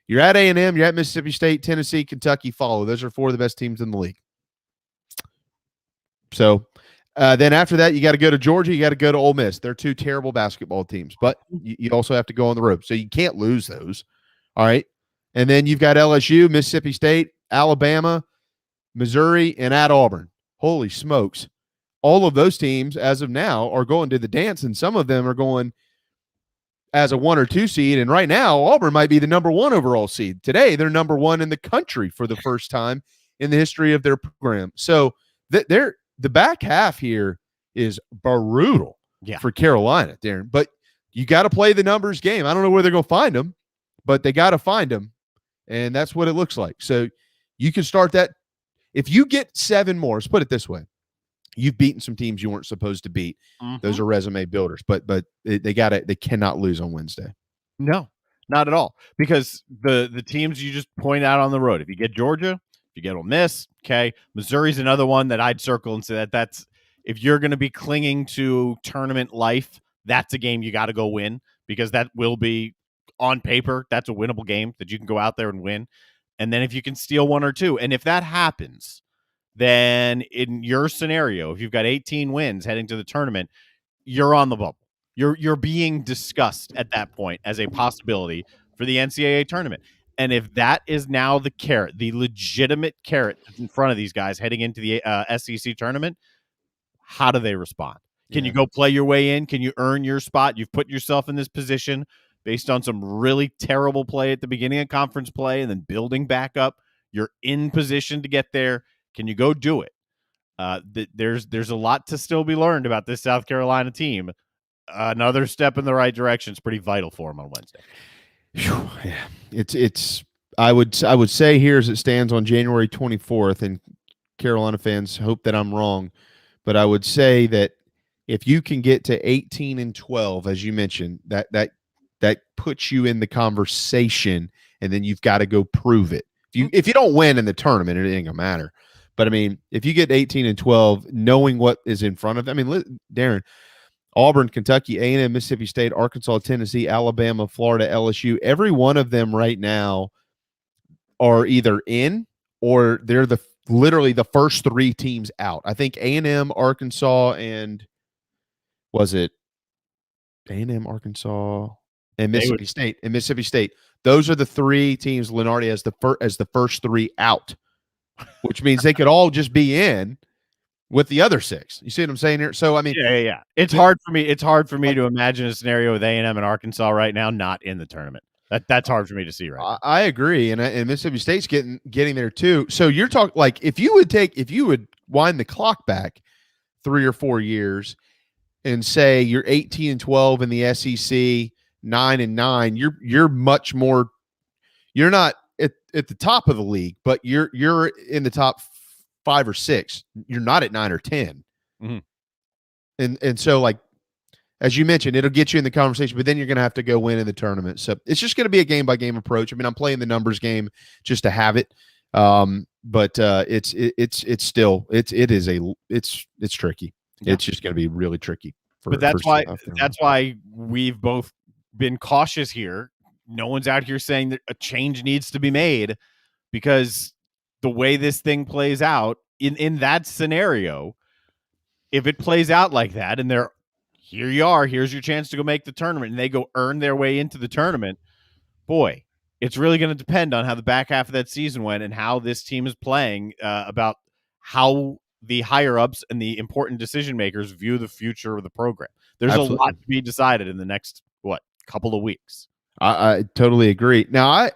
you're at A&M, you're at Mississippi State, Tennessee, Kentucky, follow. Those are 4 of the best teams in the league. So then after that, you got to go to Georgia, you got to go to Ole Miss. They're 2 terrible basketball teams, but you also have to go on the road. So you can't lose those. All right. And then you've got LSU, Mississippi State, Alabama, Missouri, and at Auburn. Holy smokes. All of those teams, as of now, are going to the dance, and some of them are going as a 1 or 2 seed. And right now, Auburn might be the number 1 overall seed. Today, they're number 1 in the country for the first time in the history of their program. So the back half here is brutal for Carolina, Darren. But you got to play the numbers game. I don't know where they're going to find them, but they got to find them, and that's what it looks like. So you can start that. If you get 7 more, let's put it this way. You've beaten some teams you weren't supposed to beat. Mm-hmm. Those are resume builders, but they cannot lose on Wednesday. No, not at all. Because the teams you just point out on the road, if you get Georgia, if you get Ole Miss, okay, Missouri's another one that I'd circle and say that's if you're going to be clinging to tournament life, that's a game you got to go win, because that will be on paper. That's a winnable game that you can go out there and win. And then if you can steal 1 or 2, and if that happens, then in your scenario, if you've got 18 wins heading to the tournament, you're on the bubble. You're being discussed at that point as a possibility for the NCAA tournament. And if that is now the carrot, the legitimate carrot in front of these guys heading into the SEC tournament, how do they respond? Can you go play your way in? Can you earn your spot? You've put yourself in this position based on some really terrible play at the beginning of conference play and then building back up. You're in position to get there. Can you go do it? There's a lot to still be learned about this South Carolina team. Another step in the right direction is pretty vital for them on Wednesday. Yeah, it's. I would say here as it stands on January 24th, and Carolina fans hope that I'm wrong, but I would say that if you can get to 18-12, as you mentioned, that puts you in the conversation, and then you've got to go prove it. If you don't win in the tournament, it ain't gonna matter. But I mean, if you get 18-12, knowing what is in front of them, I mean, Darren, Auburn, Kentucky, A&M, Mississippi State, Arkansas, Tennessee, Alabama, Florida, LSU, every one of them right now are either in or they're literally the first 3 teams out. I think A&M, Arkansas, and was it A&M, Arkansas, and Mississippi State? And Mississippi State. Those are the 3 teams Lenardi as the first 3 out, which means they could all just be in with the other 6. You see what I'm saying here? So I mean, yeah. It's hard for me to imagine a scenario with A&M and Arkansas right now not in the tournament. That's hard for me to see right now. I agree, and Mississippi State's getting there too. So you're talking like if you would wind the clock back 3 or 4 years and say you're 18-12 in the SEC, 9-9, you're much more. You're not at the top of the league, but you're in the top 5 or 6. You're not at 9 or 10. Mm-hmm. And so, like, as you mentioned, it'll get you in the conversation, but then you're going to have to go win in the tournament. So it's just going to be a game-by-game approach. I mean, I'm playing the numbers game just to have it. But it's still tricky. Yeah. It's just going to be really tricky. But that's why we've both been cautious here. No one's out here saying that a change needs to be made, because the way this thing plays out in that scenario, if it plays out like that and here you are, here's your chance to go make the tournament, and they go earn their way into the tournament, boy, it's really going to depend on how the back half of that season went and how this team is playing, about how the higher-ups and the important decision-makers view the future of the program. There's a lot to be decided in the next, couple of weeks. I totally agree. Now,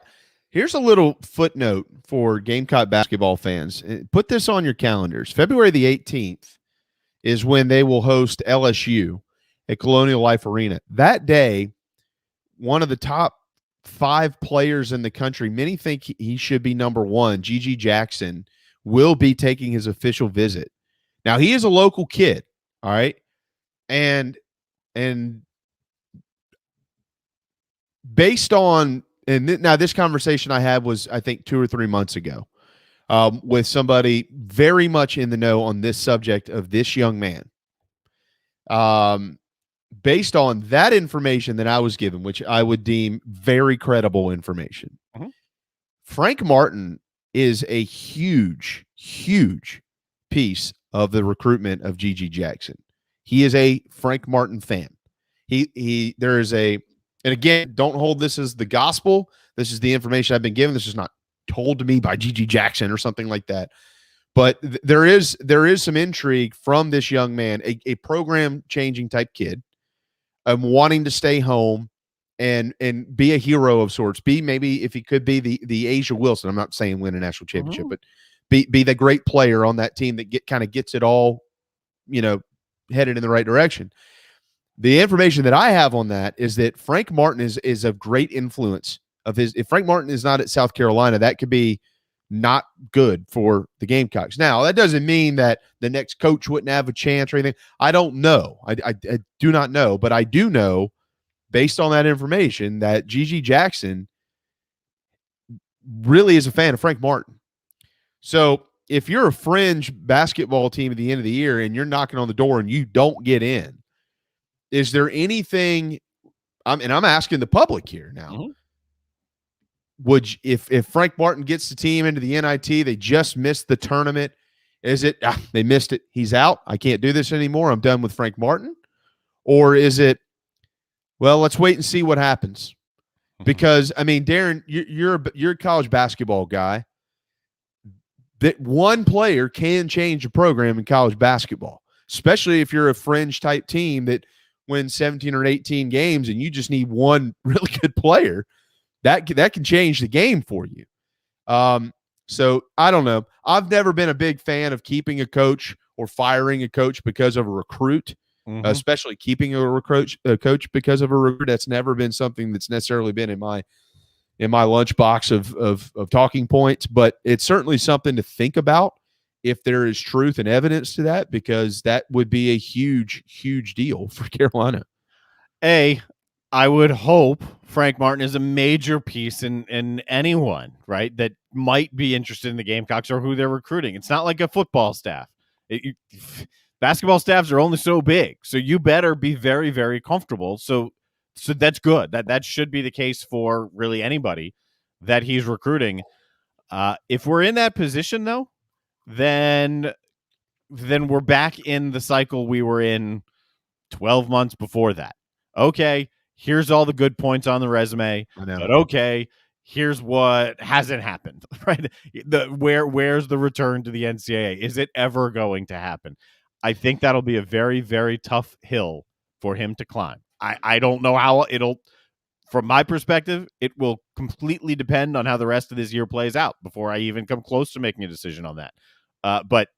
here's a little footnote for Gamecock basketball fans. Put this on your calendars. February the 18th is when they will host LSU at Colonial Life Arena. That day, one of the top 5 players in the country, many think he should be number 1, G.G. Jackson, will be taking his official visit. Now, he is a local kid, all right? And based on now this conversation I had was, I think, 2 or 3 months ago, with somebody very much in the know on this subject of this young man. Based on that information that I was given, which I would deem very credible information, Frank Martin is a huge, huge piece of the recruitment of G.G. Jackson. He is a Frank Martin fan. There is and again, don't hold this as the gospel. This is the information I've been given. This is not told to me by G.G. Jackson or something like that. But there is some intrigue from this young man, a program-changing type kid, wanting to stay home and be a hero of sorts. Be maybe, if he could be, the Asia Wilson. I'm not saying win a national championship, but be the great player on that team that gets it all, headed in the right direction. The information that I have on that is that Frank Martin is a great influence of his. If Frank Martin is not at South Carolina, that could be not good for the Gamecocks. Now, that doesn't mean that the next coach wouldn't have a chance or anything. I don't know. I do not know, but I do know, based on that information, that G.G. Jackson really is a fan of Frank Martin. So if you're a fringe basketball team at the end of the year and you're knocking on the door and you don't get in, is there anything, and I'm asking the public here now, if Frank Martin gets the team into the NIT, they just missed the tournament, is it, they missed it, he's out, I can't do this anymore, I'm done with Frank Martin? Or is it, well, let's wait and see what happens? Because, I mean, Darren, you're a college basketball guy. That one player can change a program in college basketball, especially if you're a fringe type team that wins 17 or 18 games and you just need one really good player. That can change the game for you. So I don't know. I've never been a big fan of keeping a coach or firing a coach because of a recruit, especially keeping a coach because of a recruit. That's never been something that's necessarily been in my lunchbox of talking points, but it's certainly something to think about if there is truth and evidence to that, because that would be a huge, huge deal for Carolina. I would hope Frank Martin is a major piece in anyone, right, that might be interested in the Gamecocks or who they're recruiting. It's not like a football staff. Basketball staffs are only so big, so you better be very, very comfortable. So that's good. That should be the case for really anybody that he's recruiting. If we're in that position, though, then we're back in the cycle we were in 12 months before that. Okay, here's all the good points on the resume, but okay, here's what hasn't happened, right? Where's the return to the NCAA? Is it ever going to happen? I think that'll be a very, very tough hill for him to climb. I don't know how it'll, from my perspective, it will completely depend on how the rest of this year plays out before I even come close to making a decision on that. But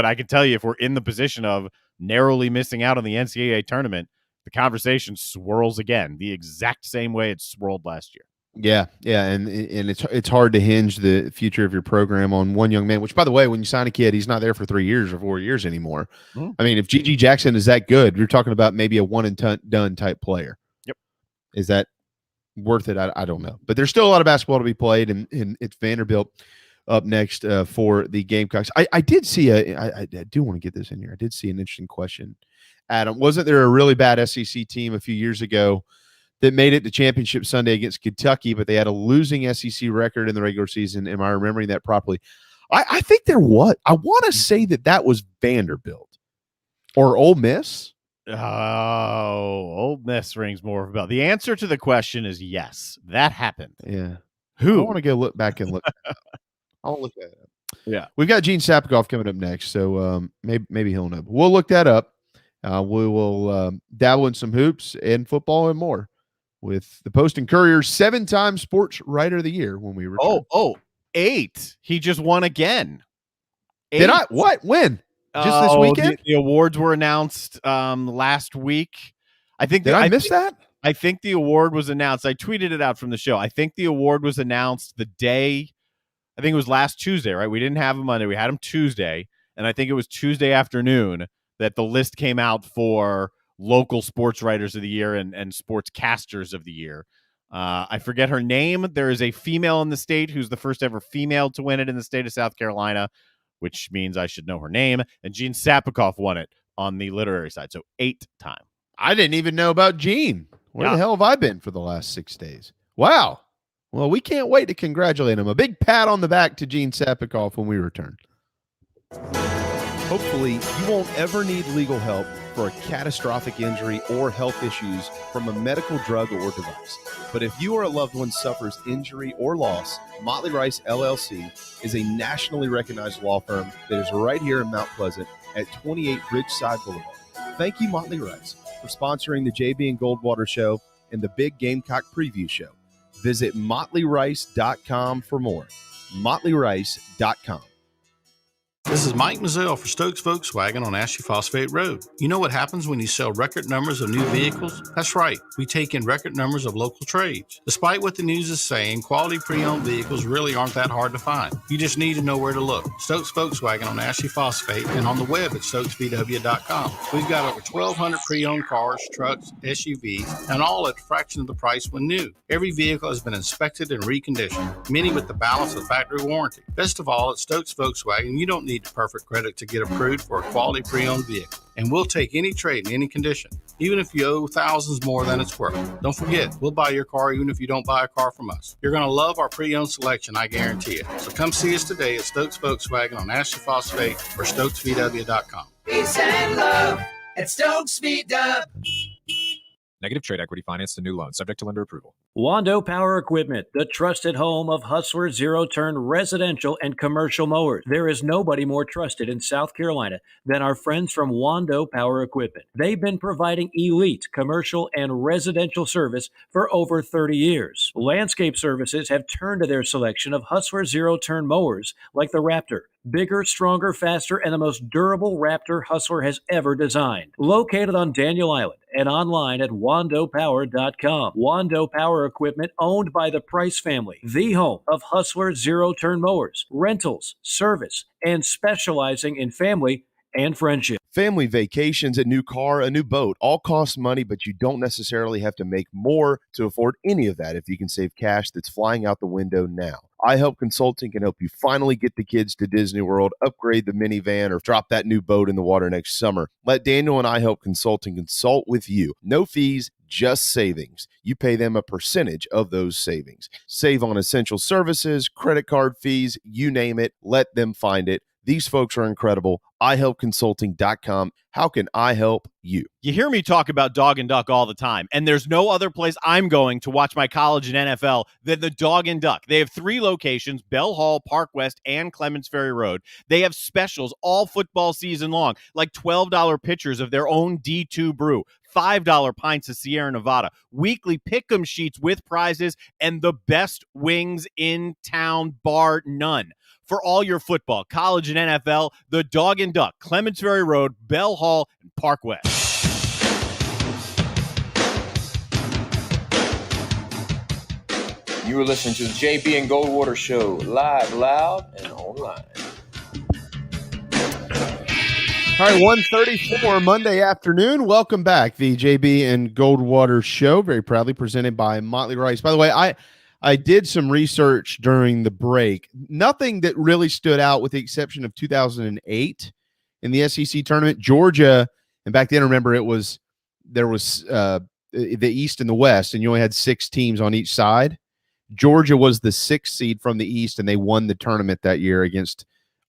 I can tell you, if we're in the position of narrowly missing out on the NCAA tournament, the conversation swirls again the exact same way it swirled last year. Yeah, and it's hard to hinge the future of your program on one young man, which, by the way, when you sign a kid, he's not there for 3 years or 4 years anymore. I mean, if G.G. Jackson is that good, you're talking about maybe a one-and-done type player. Yep. Is that worth it? I don't know. But there's still a lot of basketball to be played, and it's Vanderbilt up next for the Gamecocks. I did see I do want to get this in here. I did see an interesting question. Adam, wasn't there a really bad SEC team a few years ago that made it to championship Sunday against Kentucky, but they had a losing SEC record in the regular season? Am I remembering that properly? I think there was. I want to say that was Vanderbilt or Ole Miss. Oh, Ole Miss rings more of a bell. The answer to the question is yes. That happened. Yeah. Who? I want to go look back and look. I'll look at it. Yeah. We've got Gene Sapakoff coming up next, so maybe he'll know. But we'll look that up. We will dabble in some hoops and football and more with the Post and Courier 7-time Sports Writer of the Year when we return. 8. He just won again. 8. Did I? What? When? Just this weekend? The awards were announced last week. I think. Did I miss that? I think the award was announced. I tweeted it out from the show. I think the award was announced the day. I think it was last Tuesday, right? We didn't have him Monday. We had him Tuesday, and I think it was Tuesday afternoon that the list came out for local sports writers of the year and sports casters of the year. I forget her name. There is a female in the state who's the first ever female to win it in the state of South Carolina, which means I should know her name. And Gene Sapakoff won it on the literary side. So 8-time. I didn't even know about Gene. Where the hell have I been for the last 6 days? Wow. Well, we can't wait to congratulate him. A big pat on the back to Gene Sapakoff when we return. Hopefully, you won't ever need legal help for a catastrophic injury or health issues from a medical drug or device. But if you or a loved one suffers injury or loss, Motley Rice LLC is a nationally recognized law firm that is right here in Mount Pleasant at 28 Ridgeside Boulevard. Thank you, Motley Rice, for sponsoring the JB and Goldwater Show and the Big Gamecock Preview Show. Visit motleyrice.com for more. motleyrice.com. This is Mike Mazzell for Stokes Volkswagen on Ashley Phosphate Road. You know what happens when you sell record numbers of new vehicles? That's right, we take in record numbers of local trades. Despite what the news is saying, quality pre-owned vehicles really aren't that hard to find. You just need to know where to look. Stokes Volkswagen on Ashley Phosphate and on the web at stokesvw.com. We've got over 1,200 pre-owned cars, trucks, SUVs, and all at a fraction of the price when new. Every vehicle has been inspected and reconditioned, many with the balance of factory warranty. Best of all, at Stokes Volkswagen, you don't need perfect credit to get approved for a quality pre-owned vehicle. And we'll take any trade in any condition, even if you owe thousands more than it's worth. Don't forget, we'll buy your car even if you don't buy a car from us. You're going to love our pre-owned selection, I guarantee it. So come see us today at Stokes Volkswagen on Ashley Phosphate or stokesvw.com. Peace and love at Stokes VW. Negative trade equity finance to new loan, subject to lender approval. Wando Power Equipment, the trusted home of Hustler zero-turn residential and commercial mowers. There is nobody more trusted in South Carolina than our friends from Wando Power Equipment. They've been providing elite commercial and residential service for over 30 years. Landscape Services have turned to their selection of Hustler zero-turn mowers like the Raptor. Bigger, stronger, faster, and the most durable Raptor Hustler has ever designed. Located on Daniel Island and online at wandopower.com. Wando Power Equipment, owned by the Price family, the home of Hustler zero-turn mowers, rentals, service, and specializing in family and friendship. Family vacations, a new car, a new boat, all cost money, but you don't necessarily have to make more to afford any of that if you can save cash that's flying out the window now. iHelp Consulting can help you finally get the kids to Disney World, upgrade the minivan, or drop that new boat in the water next summer. Let Daniel and iHelp Consulting consult with you. No fees, just savings. You pay them a percentage of those savings. Save on essential services, credit card fees, you name it. Let them find it. These folks are incredible. iHelpConsulting.com. How can I help you? You hear me talk about Dog and Duck all the time, and there's no other place I'm going to watch my college and NFL than the Dog and Duck. They have 3 locations, Bell Hall, Park West, and Clements Ferry Road. They have specials all football season long, like $12 pitchers of their own D2 brew, $5 pints of Sierra Nevada, weekly pick'em sheets with prizes, and the best wings in town, bar none. For all your football, college, and NFL, the Dog and Duck, Clements Ferry Road, Bell Hall, and Park West. You are listening to the JB and Goldwater Show, live, loud, and online. All right, 1:34 Monday afternoon. Welcome back. The JB and Goldwater Show, very proudly presented by Motley Rice. By the way, I did some research during the break. Nothing that really stood out with the exception of 2008 in the SEC tournament. Georgia, and back then, remember, there was the East and the West, and you only had 6 teams on each side. Georgia was the 6th seed from the East, and they won the tournament that year against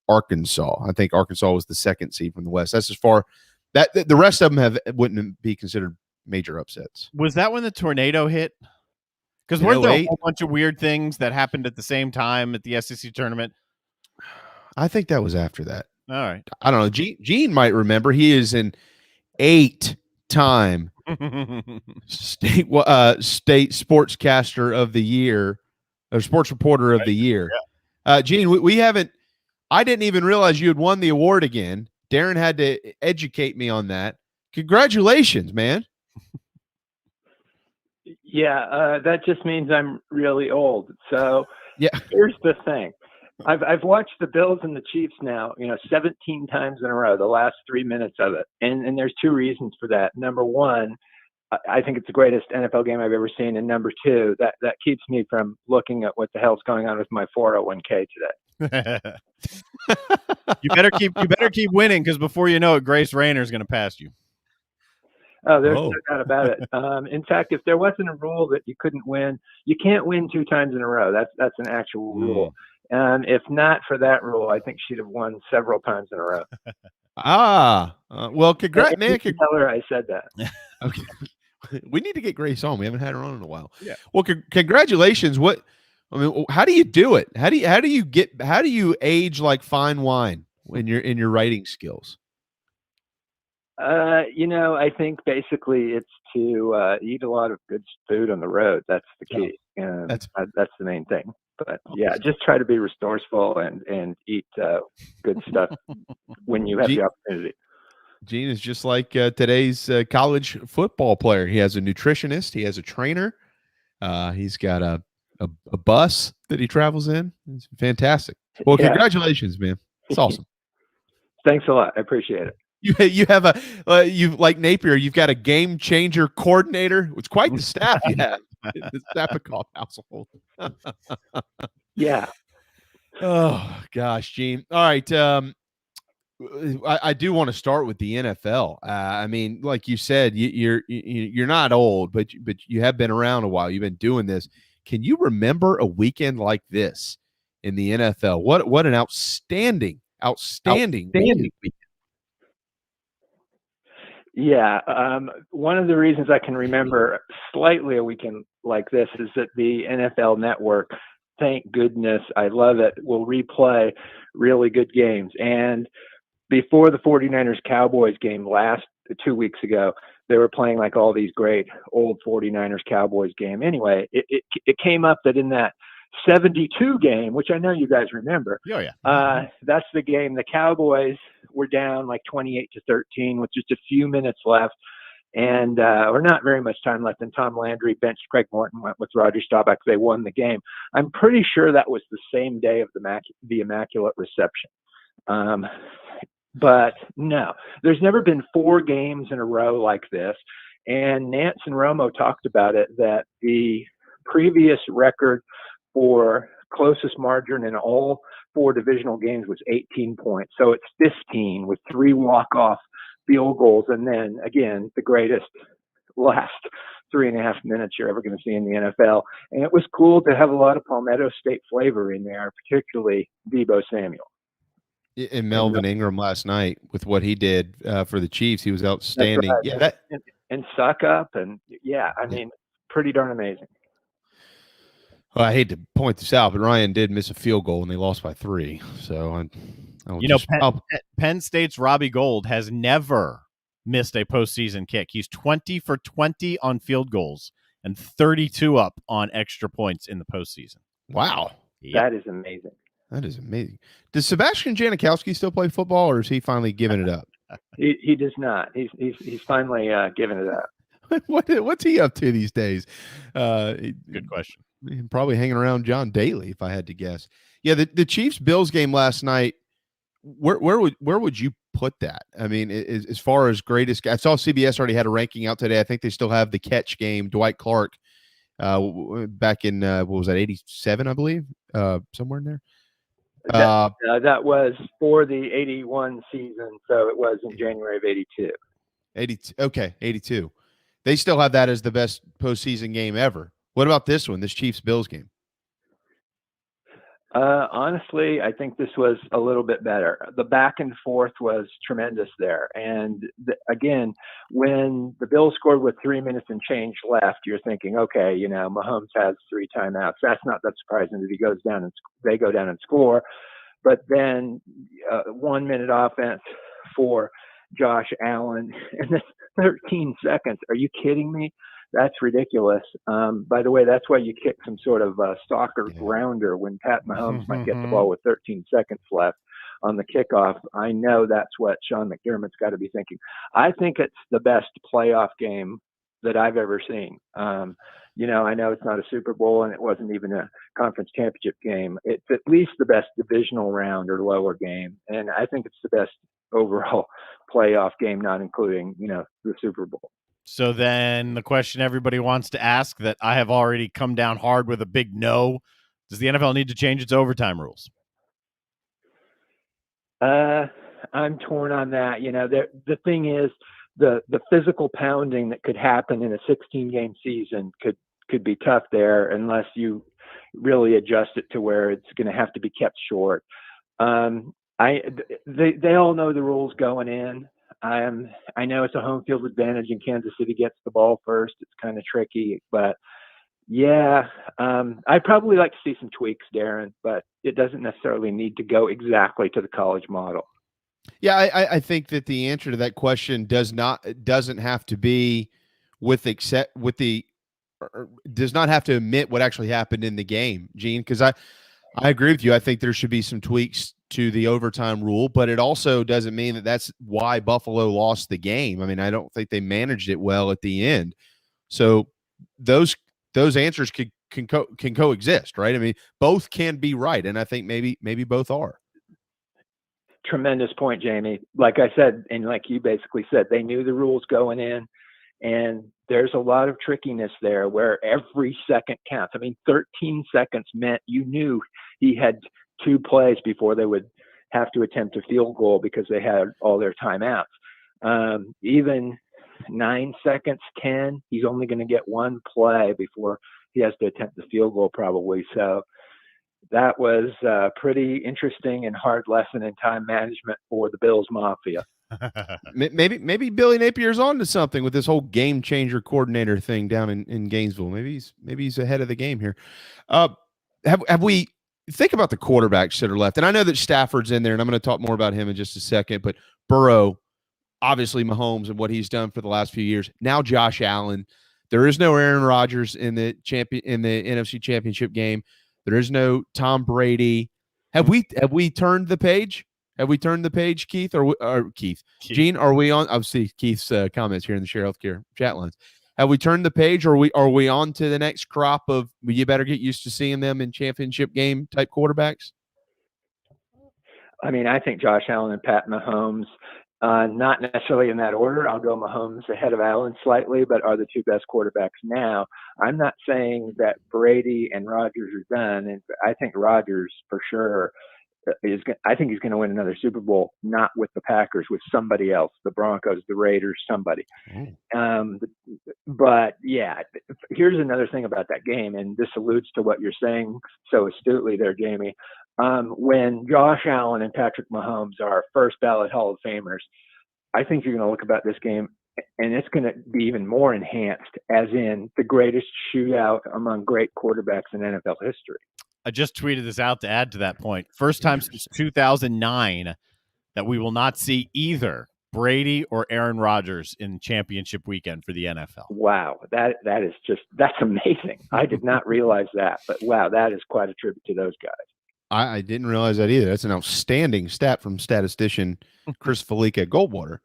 Arkansas. I think Arkansas was the second seed from the West. That's as far that the rest of them wouldn't be considered major upsets. Was that when the tornado hit? Because In weren't there a 08? whole bunch of weird things that happened at the same time at the SEC tournament? I think that was after that. All right. I don't know. Gene might remember. He is an 8-time state sportscaster of the year, or sports reporter of the year. Yeah. Gene, we haven't. I didn't even realize you had won the award again. Darren had to educate me on that. Congratulations, man. Yeah, that just means I'm really old. So yeah, here's the thing. I've watched the Bills and the Chiefs now, 17 times in a row, the last 3 minutes of it. And there's two reasons for that. Number one, I think it's the greatest NFL game I've ever seen. And number two, that keeps me from looking at what the hell's going on with my 401k today. You better keep winning, because before you know it, Grace Rayner's going to pass you. Oh, there's no doubt about it. In fact, if there wasn't a rule that you couldn't win, you can't win 2 times in a row. That's an actual rule. And if not for that rule, I think she'd have won several times in a row. Well, congrats, man. Tell her I said that. Okay. We need to get Grace on. We haven't had her on in a while. Yeah. Well, congratulations. How do you do it? How do you age like fine wine in your writing skills? I think basically it's to eat a lot of good food on the road. That's the key. That's the main thing. But yeah, just try to be resourceful and eat good stuff when you have the opportunity. Gene is just like today's college football player. He has a nutritionist. He has a trainer. He's got a bus that he travels in. It's fantastic. Well, congratulations, man. It's awesome. Thanks a lot. I appreciate it. You have you like Napier. You've got a game changer coordinator. It's quite the staff you have. The Sapakoff household. Yeah. Oh gosh, Gene. All right. I do want to start with the NFL. I mean, like you said, you're not old, but you have been around a while. You've been doing this. Can you remember a weekend like this in the NFL? What an outstanding weekend. Yeah. One of the reasons I can remember slightly a weekend like this is that the NFL Network, thank goodness, I love it, will replay really good games. And before the 49ers Cowboys game 2 weeks ago, they were playing like all these great old 49ers Cowboys game. Anyway, it came up that in that 72 game, which I know you guys remember. Oh, yeah. That's the game. The Cowboys were down like 28-13 with just a few minutes left, and or not very much time left. And Tom Landry benched Craig Morton, went with Roger Staubach. They won the game. I'm pretty sure that was the same day of the Immaculate Reception. But no, there's never been 4 games in a row like this. And Nance and Romo talked about it, that the previous record for closest margin in all 4 divisional games was 18 points. So it's 15 with 3 walk-off field goals. And then, again, the greatest last 3.5 minutes you're ever going to see in the NFL. And it was cool to have a lot of Palmetto State flavor in there, particularly Deebo Samuel. And Melvin Ingram last night with what he did for the Chiefs, he was outstanding. Right. Yeah, and suck up, and I mean, pretty darn amazing. Well, I hate to point this out, but Ryan did miss a field goal and they lost by 3. So Penn State's Robbie Gould has never missed a postseason kick. He's 20 for 20 on field goals and 32 up on extra points in the postseason. Wow, that is amazing. That is amazing. Does Sebastian Janikowski still play football, or is he finally giving it up? He does not. He's finally giving it up. What's he up to these days? Good question. Probably hanging around John Daly, if I had to guess. Yeah, the Chiefs Bills game last night. Where would you put that? I mean, as far as greatest, I saw CBS already had a ranking out today. I think they still have the catch game. Dwight Clark, back in what was that, 87, I believe, somewhere in there. That was for the 81 season, so it was in January of 82. 82. Okay, 82. They still have that as the best postseason game ever. What about this one, this Chiefs-Bills game? Honestly, I think this was a little bit better. The back and forth was tremendous there. And again, when the Bills scored with 3 minutes and change left, you're thinking, okay, Mahomes has 3 timeouts. That's not that surprising that he goes down and they go down and score. But then 1 minute offense for Josh Allen and then 13 seconds. Are you kidding me? That's ridiculous. By the way, that's why you kick some sort of stalker grounder when Pat Mahomes might get the ball with 13 seconds left on the kickoff. I know that's what Sean McDermott's got to be thinking. I think it's the best playoff game that I've ever seen. I know it's not a Super Bowl and it wasn't even a conference championship game. It's at least the best divisional round or lower game. And I think it's the best overall playoff game, not including, the Super Bowl. So then the question everybody wants to ask that I have already come down hard with a big no, does the NFL need to change its overtime rules? I'm torn on that. The thing is, the physical pounding that could happen in a 16-game season could be tough there unless you really adjust it to where it's going to have to be kept short. They all know the rules going in. I know it's a home field advantage and Kansas City gets the ball first. It's kind of tricky, but yeah, I'd probably like to see some tweaks, Darren, but it doesn't necessarily need to go exactly to the college model. Yeah, I think that the answer to that question doesn't have to be does not have to omit what actually happened in the game, Gene, because I agree with you. I think there should be some tweaks to the overtime rule, but it also doesn't mean that that's why Buffalo lost the game. I mean, I don't think they managed it well at the end. So those answers can coexist, right? I mean, both can be right, and I think maybe both are. Tremendous point, Jamie. Like I said, and like you basically said, they knew the rules going in, and there's a lot of trickiness there where every second counts. I mean, 13 seconds meant you knew he had 2 plays before they would have to attempt a field goal because they had all their timeouts. Even 9 seconds, 10, he's only going to get 1 play before he has to attempt the field goal probably. So that was a pretty interesting and hard lesson in time management for the Bills Mafia. Maybe Billy Napier's on to something with this whole game changer coordinator thing down in Gainesville. Maybe he's ahead of the game here. Have we think about the quarterbacks that are left? And I know that Stafford's in there, and I'm going to talk more about him in just a second, but Burrow, obviously Mahomes and what he's done for the last few years. Now Josh Allen. There is no Aaron Rodgers in the NFC Championship game. There is no Tom Brady. Have we turned the page? Have we turned the page, Keith? Or Keith? Gene, are we on? I'll see Keith's comments here in the Share Healthcare chat lines. Have we turned the page, or are we on to the next crop of you better get used to seeing them in championship game type quarterbacks? I mean, I think Josh Allen and Pat Mahomes, not necessarily in that order. I'll go Mahomes ahead of Allen slightly, but are the 2 best quarterbacks now. I'm not saying that Brady and Rodgers are done, and I think Rodgers for sure I think he's going to win another Super Bowl, not with the Packers, with somebody else, the Broncos, the Raiders, somebody. But yeah, here's another thing about that game, and this alludes to what you're saying so astutely there, Jamie. When Josh Allen and Patrick Mahomes are first ballot Hall of Famers, I think you're going to look about this game, and it's going to be even more enhanced, as in the greatest shootout among great quarterbacks in NFL history. I just tweeted this out to add to that point. First time since 2009 that we will not see either Brady or Aaron Rodgers in championship weekend for the NFL. Wow, that's amazing. I did not realize that, but wow, that is quite a tribute to those guys. I didn't realize that either. That's an outstanding stat from statistician Chris Felica at Goldwater.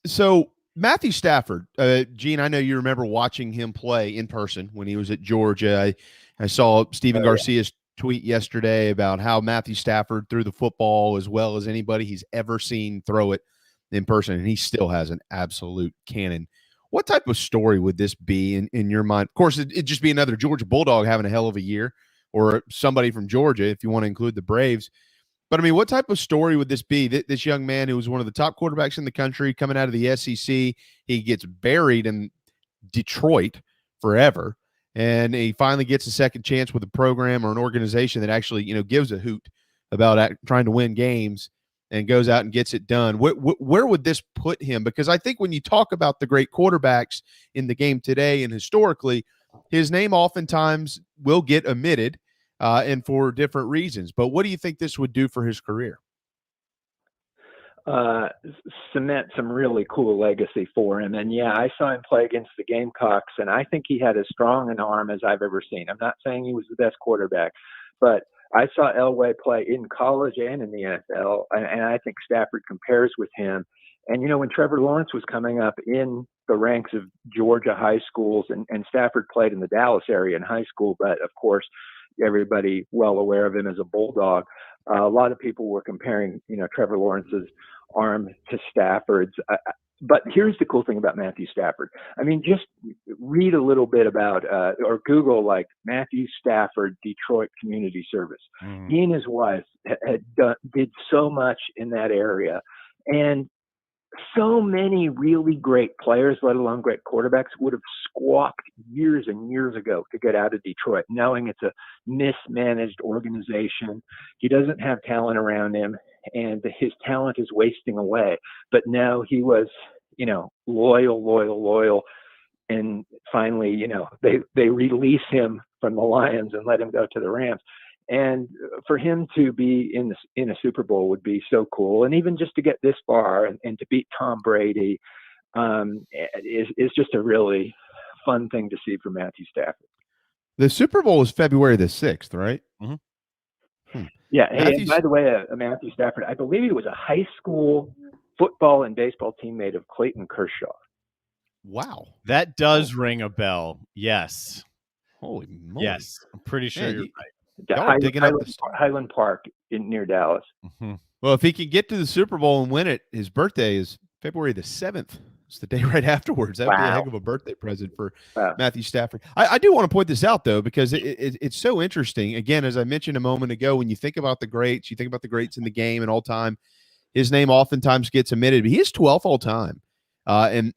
So Matthew Stafford, Gene, I know you remember watching him play in person when he was at Georgia. I saw Stephen Garcia's tweet yesterday about how Matthew Stafford threw the football as well as anybody he's ever seen throw it in person, and he still has an absolute cannon. What type of story would this be in your mind? Of course, it'd just be another Georgia Bulldog having a hell of a year, or somebody from Georgia if you want to include the Braves. But, I mean, what type of story would this be? This young man who was one of the top quarterbacks in the country coming out of the SEC, he gets buried in Detroit forever. and he finally gets a second chance with a program or an organization that actually, gives a hoot about trying to win games and goes out and gets it done. Where would this put him? Because I think when you talk about the great quarterbacks in the game today and historically, his name oftentimes will get omitted, and for different reasons. But what do you think this would do for his career? Cement some really cool legacy for him. And yeah, I saw him play against the Gamecocks, and I think he had as strong an arm as I've ever seen. I'm not saying he was the best quarterback, but I saw Elway play in college and in the NFL, and I think Stafford compares with him. And, when Trevor Lawrence was coming up in the ranks of Georgia high schools, and Stafford played in the Dallas area in high school, but of course, everybody well aware of him as a Bulldog. A lot of people were comparing, Trevor Lawrence's arm to Stafford's. But here's the cool thing about Matthew Stafford. I mean, just read a little bit about, or Google Matthew Stafford Detroit Community Service. He and his wife did so much in that area. And so many really great players, let alone great quarterbacks, would have squawked years and years ago to get out of Detroit, knowing it's a mismanaged organization. He doesn't have talent around him, and his talent is wasting away. But now he was, loyal. And finally, they release him from the Lions and let him go to the Rams. And for him to be in a Super Bowl would be so cool. And even just to get this far and to beat Tom Brady is just a really fun thing to see for Matthew Stafford. The Super Bowl is February the 6th, right? Mm-hmm. Yeah. Hey, and by the way, Matthew Stafford, I believe he was a high school football and baseball teammate of Clayton Kershaw. Wow. That does ring a bell. Yes. Holy moly. Yes. I'm pretty sure you're right. Highland Park near Dallas. Mm-hmm. Well, if he could get to the Super Bowl and win it, his birthday is February the 7th. It's the day right afterwards. That would be a heck of a birthday present for Matthew Stafford. I do want to point this out, though, because it's so interesting. Again, as I mentioned a moment ago, when you think about the greats, you think about the greats in the game and all time, his name oftentimes gets omitted. But he is 12th all time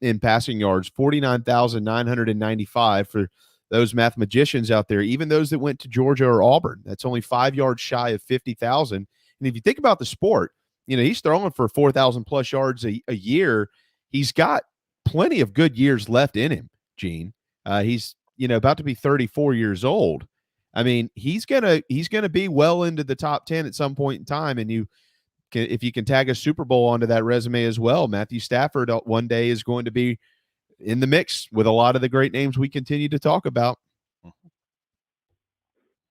in passing yards, 49,995 for those mathematicians out there, even those that went to Georgia or Auburn. That's only 5 yards shy of 50,000. And if you think about the sport, he's throwing for 4,000 plus yards a year. He's got plenty of good years left in him, Gene. He's, about to be 34 years old. I mean, he's gonna be well into the top 10 at some point in time. And if you can tag a Super Bowl onto that resume as well, Matthew Stafford one day is going to be in the mix with a lot of the great names we continue to talk about.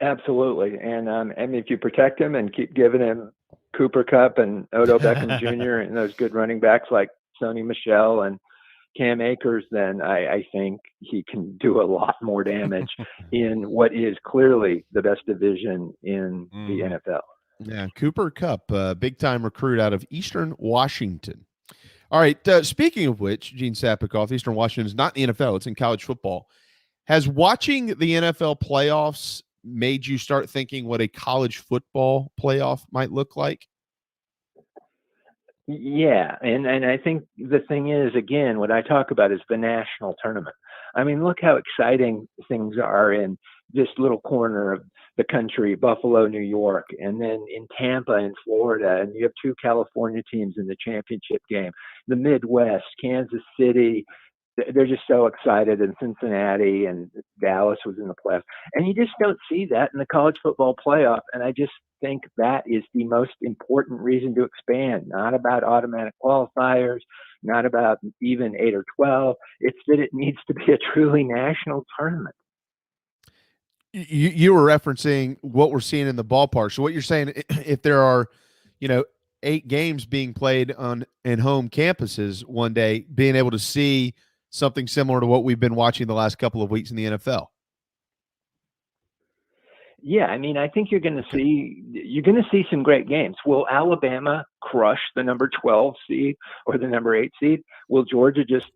Absolutely. And if you protect him and keep giving him Cooper Kupp and Odell Beckham Jr. and those good running backs like Sony Michel and Cam Akers, then I think he can do a lot more damage in what is clearly the best division in the NFL. Yeah, Cooper Kupp, big-time recruit out of Eastern Washington. All right, speaking of which, Gene Sapakoff, Eastern Washington is not in the NFL, it's in college football. Has watching the NFL playoffs made you start thinking what a college football playoff might look like? Yeah, and I think the thing is, again, what I talk about is the national tournament. I mean, look how exciting things are in this little corner of the country, Buffalo, New York, and then in Tampa in Florida, and you have two California teams in the championship game. The Midwest, Kansas City, they're just so excited, and Cincinnati and Dallas was in the playoffs. And you just don't see that in the college football playoff, and I just think that is the most important reason to expand, not about automatic qualifiers, not about even 8 or 12. It's that it needs to be a truly national tournament. You were referencing what we're seeing in the ballpark. So what you're saying, if there are, 8 games being played in home campuses one day, being able to see something similar to what we've been watching the last couple of weeks in the NFL. Yeah, I mean, I think you're going to see some great games. Will Alabama crush the number 12 seed or the number 8 seed? Will Georgia just,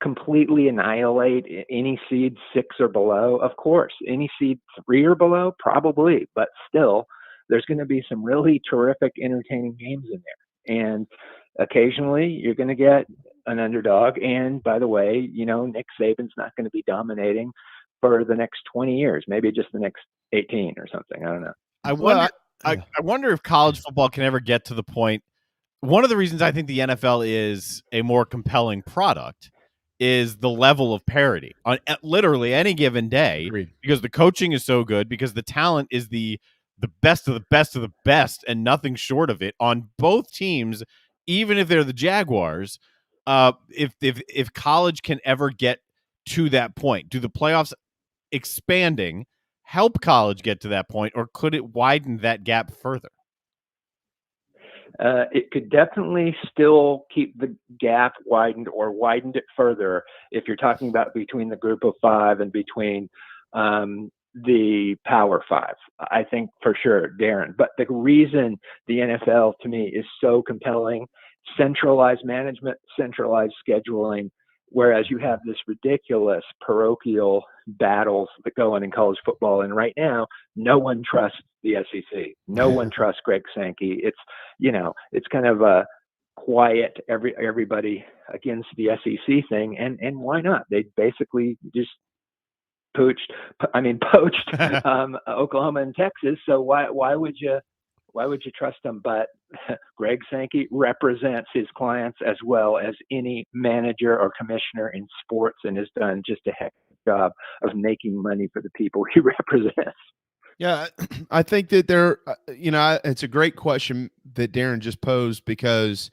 completely annihilate any seed 6 or below? Of course. Any seed 3 or below? Probably. But still, there's going to be some really terrific, entertaining games in there. And occasionally, you're going to get an underdog. And by the way, Nick Saban's not going to be dominating for the next 20 years, maybe just the next 18 or something. I don't know. I wonder if college football can ever get to the point. One of the reasons I think the NFL is a more compelling product is the level of parity on literally any given day. Agreed. Because the coaching is so good, because the talent is the best of the best of the best and nothing short of it on both teams, even if they're the Jaguars. If college can ever get to that point, do the playoffs expanding help college get to that point, or could it widen that gap further? It could definitely still keep the gap widened or widened it further if you're talking about between the group of five and between the Power Five. I think for sure, Darren. But the reason the NFL to me is so compelling, centralized management, centralized scheduling, whereas you have this ridiculous parochial battles that go on in college football. And right now, no one trusts the SEC. No one trusts Greg Sankey. It's, it's kind of a quiet everybody against the SEC thing. And why not? They basically just poached Oklahoma and Texas. So why would you trust them? But Greg Sankey represents his clients as well as any manager or commissioner in sports, and has done just a heck of a job of making money for the people he represents. Yeah, I think that it's a great question that Darren just posed, because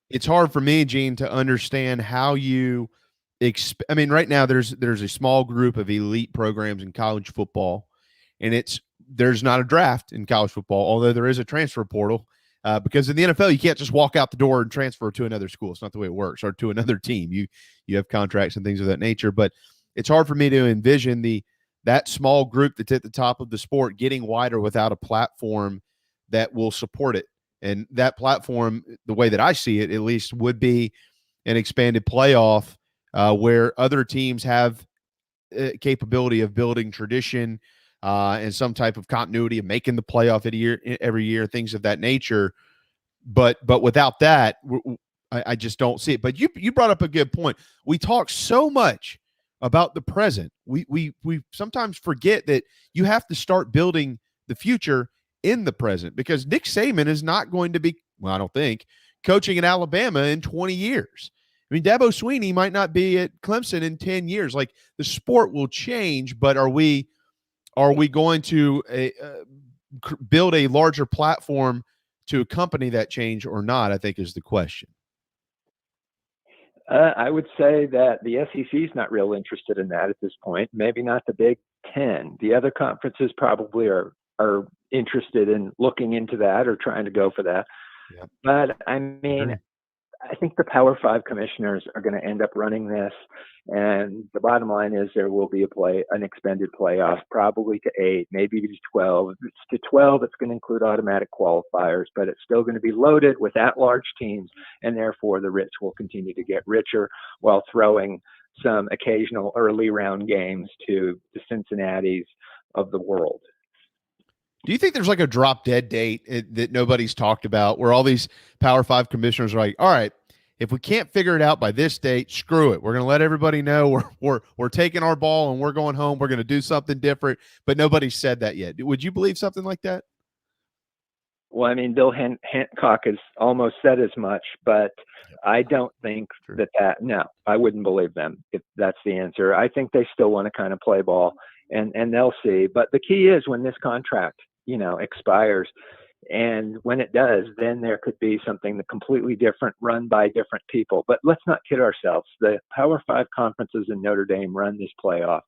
it's hard for me, Gene, to understand how you right now there's a small group of elite programs in college football, and there's not a draft in college football, although there is a transfer portal, because in the NFL, you can't just walk out the door and transfer to another school. It's not the way it works, or to another team. You have contracts and things of that nature, but it's hard for me to envision that small group that's at the top of the sport getting wider without a platform that will support it. And that platform, the way that I see it, at least, would be an expanded playoff where other teams have capability of building tradition and some type of continuity of making the playoff every year, things of that nature. But without that, I just don't see it. But you brought up a good point. We talk so much about the present. We sometimes forget that you have to start building the future in the present, because Nick Saban is not going to be, I don't think, coaching at Alabama in 20 years. I mean, Dabo Swinney might not be at Clemson in 10 years. Like, the sport will change, but are we going to build a larger platform to accompany that change or not, I think is the question. I would say that the SEC is not real interested in that at this point. Maybe not the Big Ten. The other conferences probably are interested in looking into that or trying to go for that. Yeah. But I mean, I think the Power Five commissioners are going to end up running this, and the bottom line is there will be an expanded playoff, probably to 8, maybe to 12. If it's to 12, it's going to include automatic qualifiers, but it's still going to be loaded with at-large teams, and therefore the rich will continue to get richer while throwing some occasional early round games to the Cincinnatis of the world. Do you think there's like a drop dead date that nobody's talked about, where all these Power Five commissioners are like, all right, if we can't figure it out by this date, screw it. We're going to let everybody know we're taking our ball and we're going home. We're going to do something different, but nobody's said that yet. Would you believe something like that? Well, I mean, Bill Hancock has almost said as much, but I don't think no, I wouldn't believe them if that's the answer. I think they still want to kind of play ball, and they'll see. But the key is when this contract, expires, and when it does, then there could be something completely different, run by different people. But let's not kid ourselves. The Power Five conferences in Notre Dame run this playoff,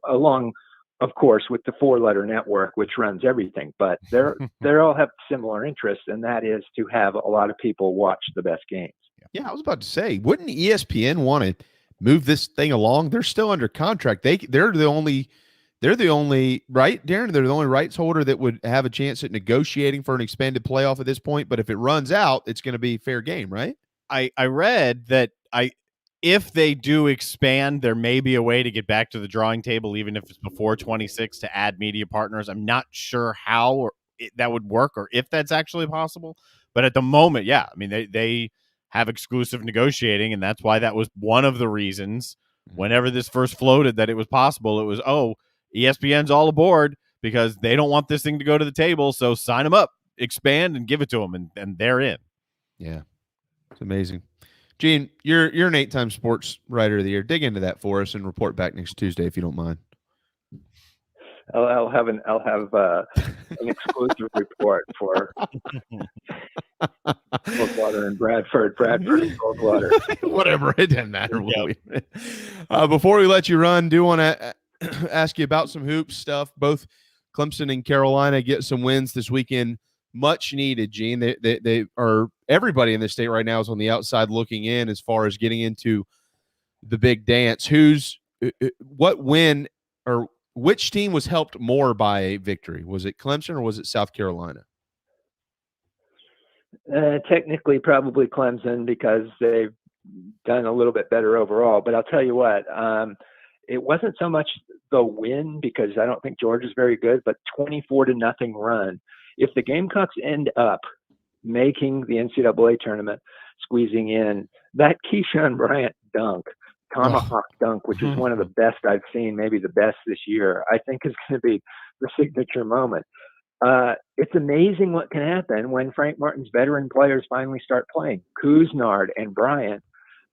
along, of course, with the four-letter network, which runs everything. But they all have similar interests, and that is to have a lot of people watch the best games. Yeah, I was about to say, wouldn't ESPN want to move this thing along? They're still under contract. They're the only right, Darren. They're the only rights holder that would have a chance at negotiating for an expanded playoff at this point. But if it runs out, it's going to be fair game, right? I read that if they do expand, there may be a way to get back to the drawing table, even if it's before 26, to add media partners. I'm not sure how that would work, or if that's actually possible. But at the moment, yeah, I mean, they have exclusive negotiating, and that's why that was one of the reasons Whenever this first floated that it was possible, it was, ESPN's all aboard because they don't want this thing to go to the table. So sign them up, expand, and give it to them, and they're in. Yeah, it's amazing. Gene, you're an 8-time sports writer of the year. Dig into that for us and report back next Tuesday if you don't mind. I'll have an exclusive report for Goldwater and Bradford and Goldwater. Whatever, it doesn't matter. Before we let you run, do want to ask you about some hoops stuff. Both Clemson and Carolina get some wins this weekend. Much needed, Gene. They are, everybody in the state right now is on the outside looking in as far as getting into the big dance. What win or which team was helped more by a victory? Was it Clemson or was it South Carolina? Technically, probably Clemson because they've done a little bit better overall. But I'll tell you what, it wasn't so much the win because I don't think Georgia's very good, but 24-0 run. If the Gamecocks end up making the NCAA tournament, squeezing in that Keyshawn Bryant dunk, tomahawk dunk, which is one of the best I've seen, maybe the best this year, I think is going to be the signature moment. It's amazing what can happen when Frank Martin's veteran players finally start playing. Couisnard and Bryant.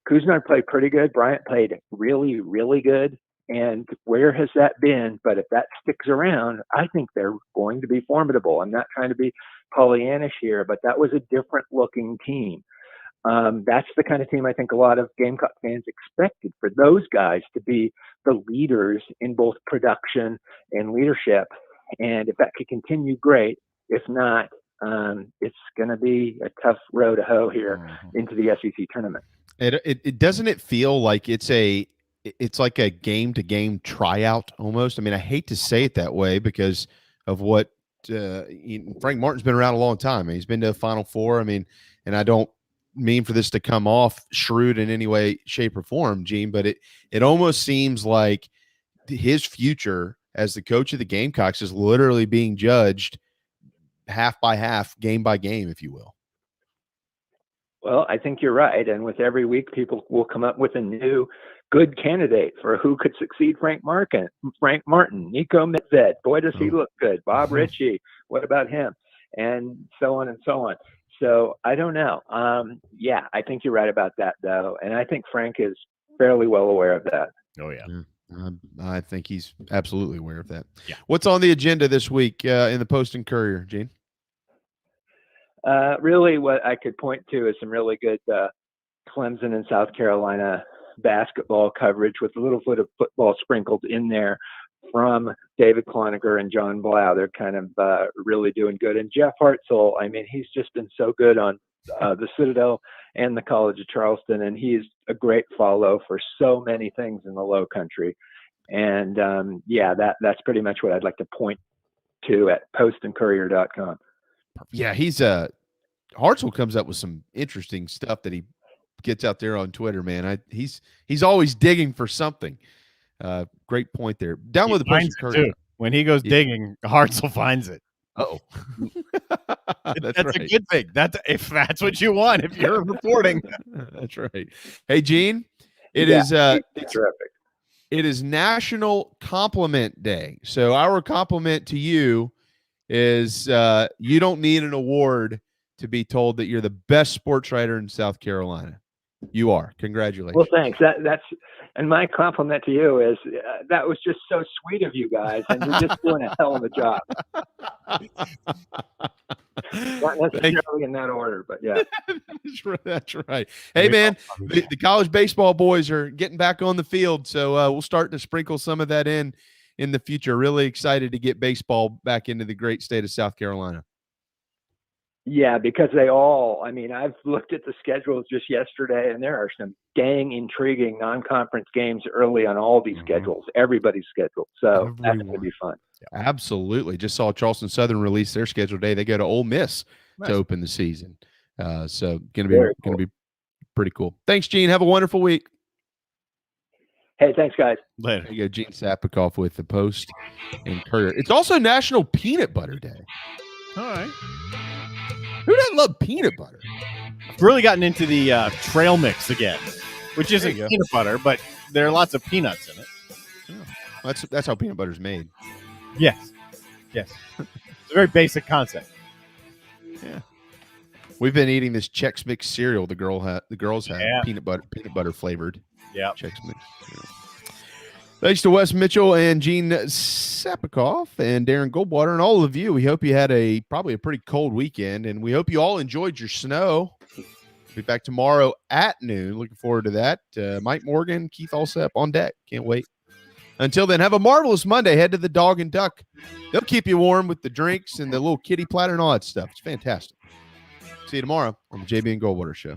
Couisnard played pretty good. Bryant played really, really good. And where has that been? But if that sticks around, I think they're going to be formidable. I'm not trying to be Pollyannish here, but that was a different looking team. That's the kind of team I think a lot of Gamecock fans expected for those guys to be the leaders in both production and leadership. And if that could continue, great. If not, it's going to be a tough row to hoe here into the SEC tournament. It doesn't it feel like it's like a game-to-game tryout almost? I mean, I hate to say it that way because of what Frank Martin's been around a long time. He's been to a Final Four. I mean, and I don't mean for this to come off shrewd in any way, shape, or form, Gene, but it almost seems like his future as the coach of the Gamecocks is literally being judged half by half, game by game, if you will. Well, I think you're right. And with every week, people will come up with a new good candidate for who could succeed Frank Martin. Nico Medved. Boy, does he look good. Bob Ritchie. What about him? And so on and so on. So I don't know. Yeah, I think you're right about that, though. And I think Frank is fairly well aware of that. Oh, yeah. I think he's absolutely aware of that. Yeah. What's on the agenda this week in the Post and Courier, Gene? Really what I could point to is some really good Clemson and South Carolina basketball coverage with a little bit of football sprinkled in there from David Cloninger and John Blau. They're kind of really doing good. And Jeff Hartzell, I mean, he's just been so good on the Citadel and the College of Charleston, and he's a great follow for so many things in the Low Country. And yeah, that's pretty much what I'd like to point to at postandcourier.com. Yeah, he's Hartzell comes up with some interesting stuff that he gets out there on Twitter, man. He's always digging for something. Great point there. Download the Post and Courier. When he goes digging, Hartzell finds it. Oh, that's right. A good thing. If that's what you want, if you're reporting. That's right. Hey, Gene, it is terrific. It is National Compliment Day. So our compliment to you is you don't need an award to be told that you're the best sports writer in South Carolina. You are. Congratulations. Well, thanks. And my compliment to you is that was just so sweet of you guys, and you're just doing a hell of a job. Not necessarily in that order, but yeah. That's right. Hey, man, the college baseball boys are getting back on the field, so we'll start to sprinkle some of that in the future. Really excited to get baseball back into the great state of South Carolina. Yeah, because I've looked at the schedules just yesterday, and there are some dang intriguing non-conference games early on all these schedules, everybody's schedule. So that's going to be fun. Absolutely. Just saw Charleston Southern release their schedule today. They go to Ole Miss to open the season. So going to be pretty cool. Thanks, Gene. Have a wonderful week. Hey, thanks, guys. Later. There you go, Gene Sapakoff with the Post and Courier. It's also National Peanut Butter Day. All right. Who doesn't love peanut butter? I've really gotten into the trail mix again. which isn't peanut butter, but there are lots of peanuts in it. Yeah. That's how peanut butter's made. Yes. It's a very basic concept. Yeah. We've been eating this Chex Mix cereal. The girls have peanut butter flavored. Yeah. Chex Mix. Yeah. Thanks to Wes Mitchell and Gene Sapakoff and Darren Goldwater and all of you. We hope you had probably a pretty cold weekend, and we hope you all enjoyed your snow. We'll be back tomorrow at noon. Looking forward to that. Mike Morgan, Keith Alsep on deck. Can't wait. Until then, have a marvelous Monday. Head to the Dog and Duck. They'll keep you warm with the drinks and the little kitty platter and all that stuff. It's fantastic. See you tomorrow on the JB and Goldwater Show.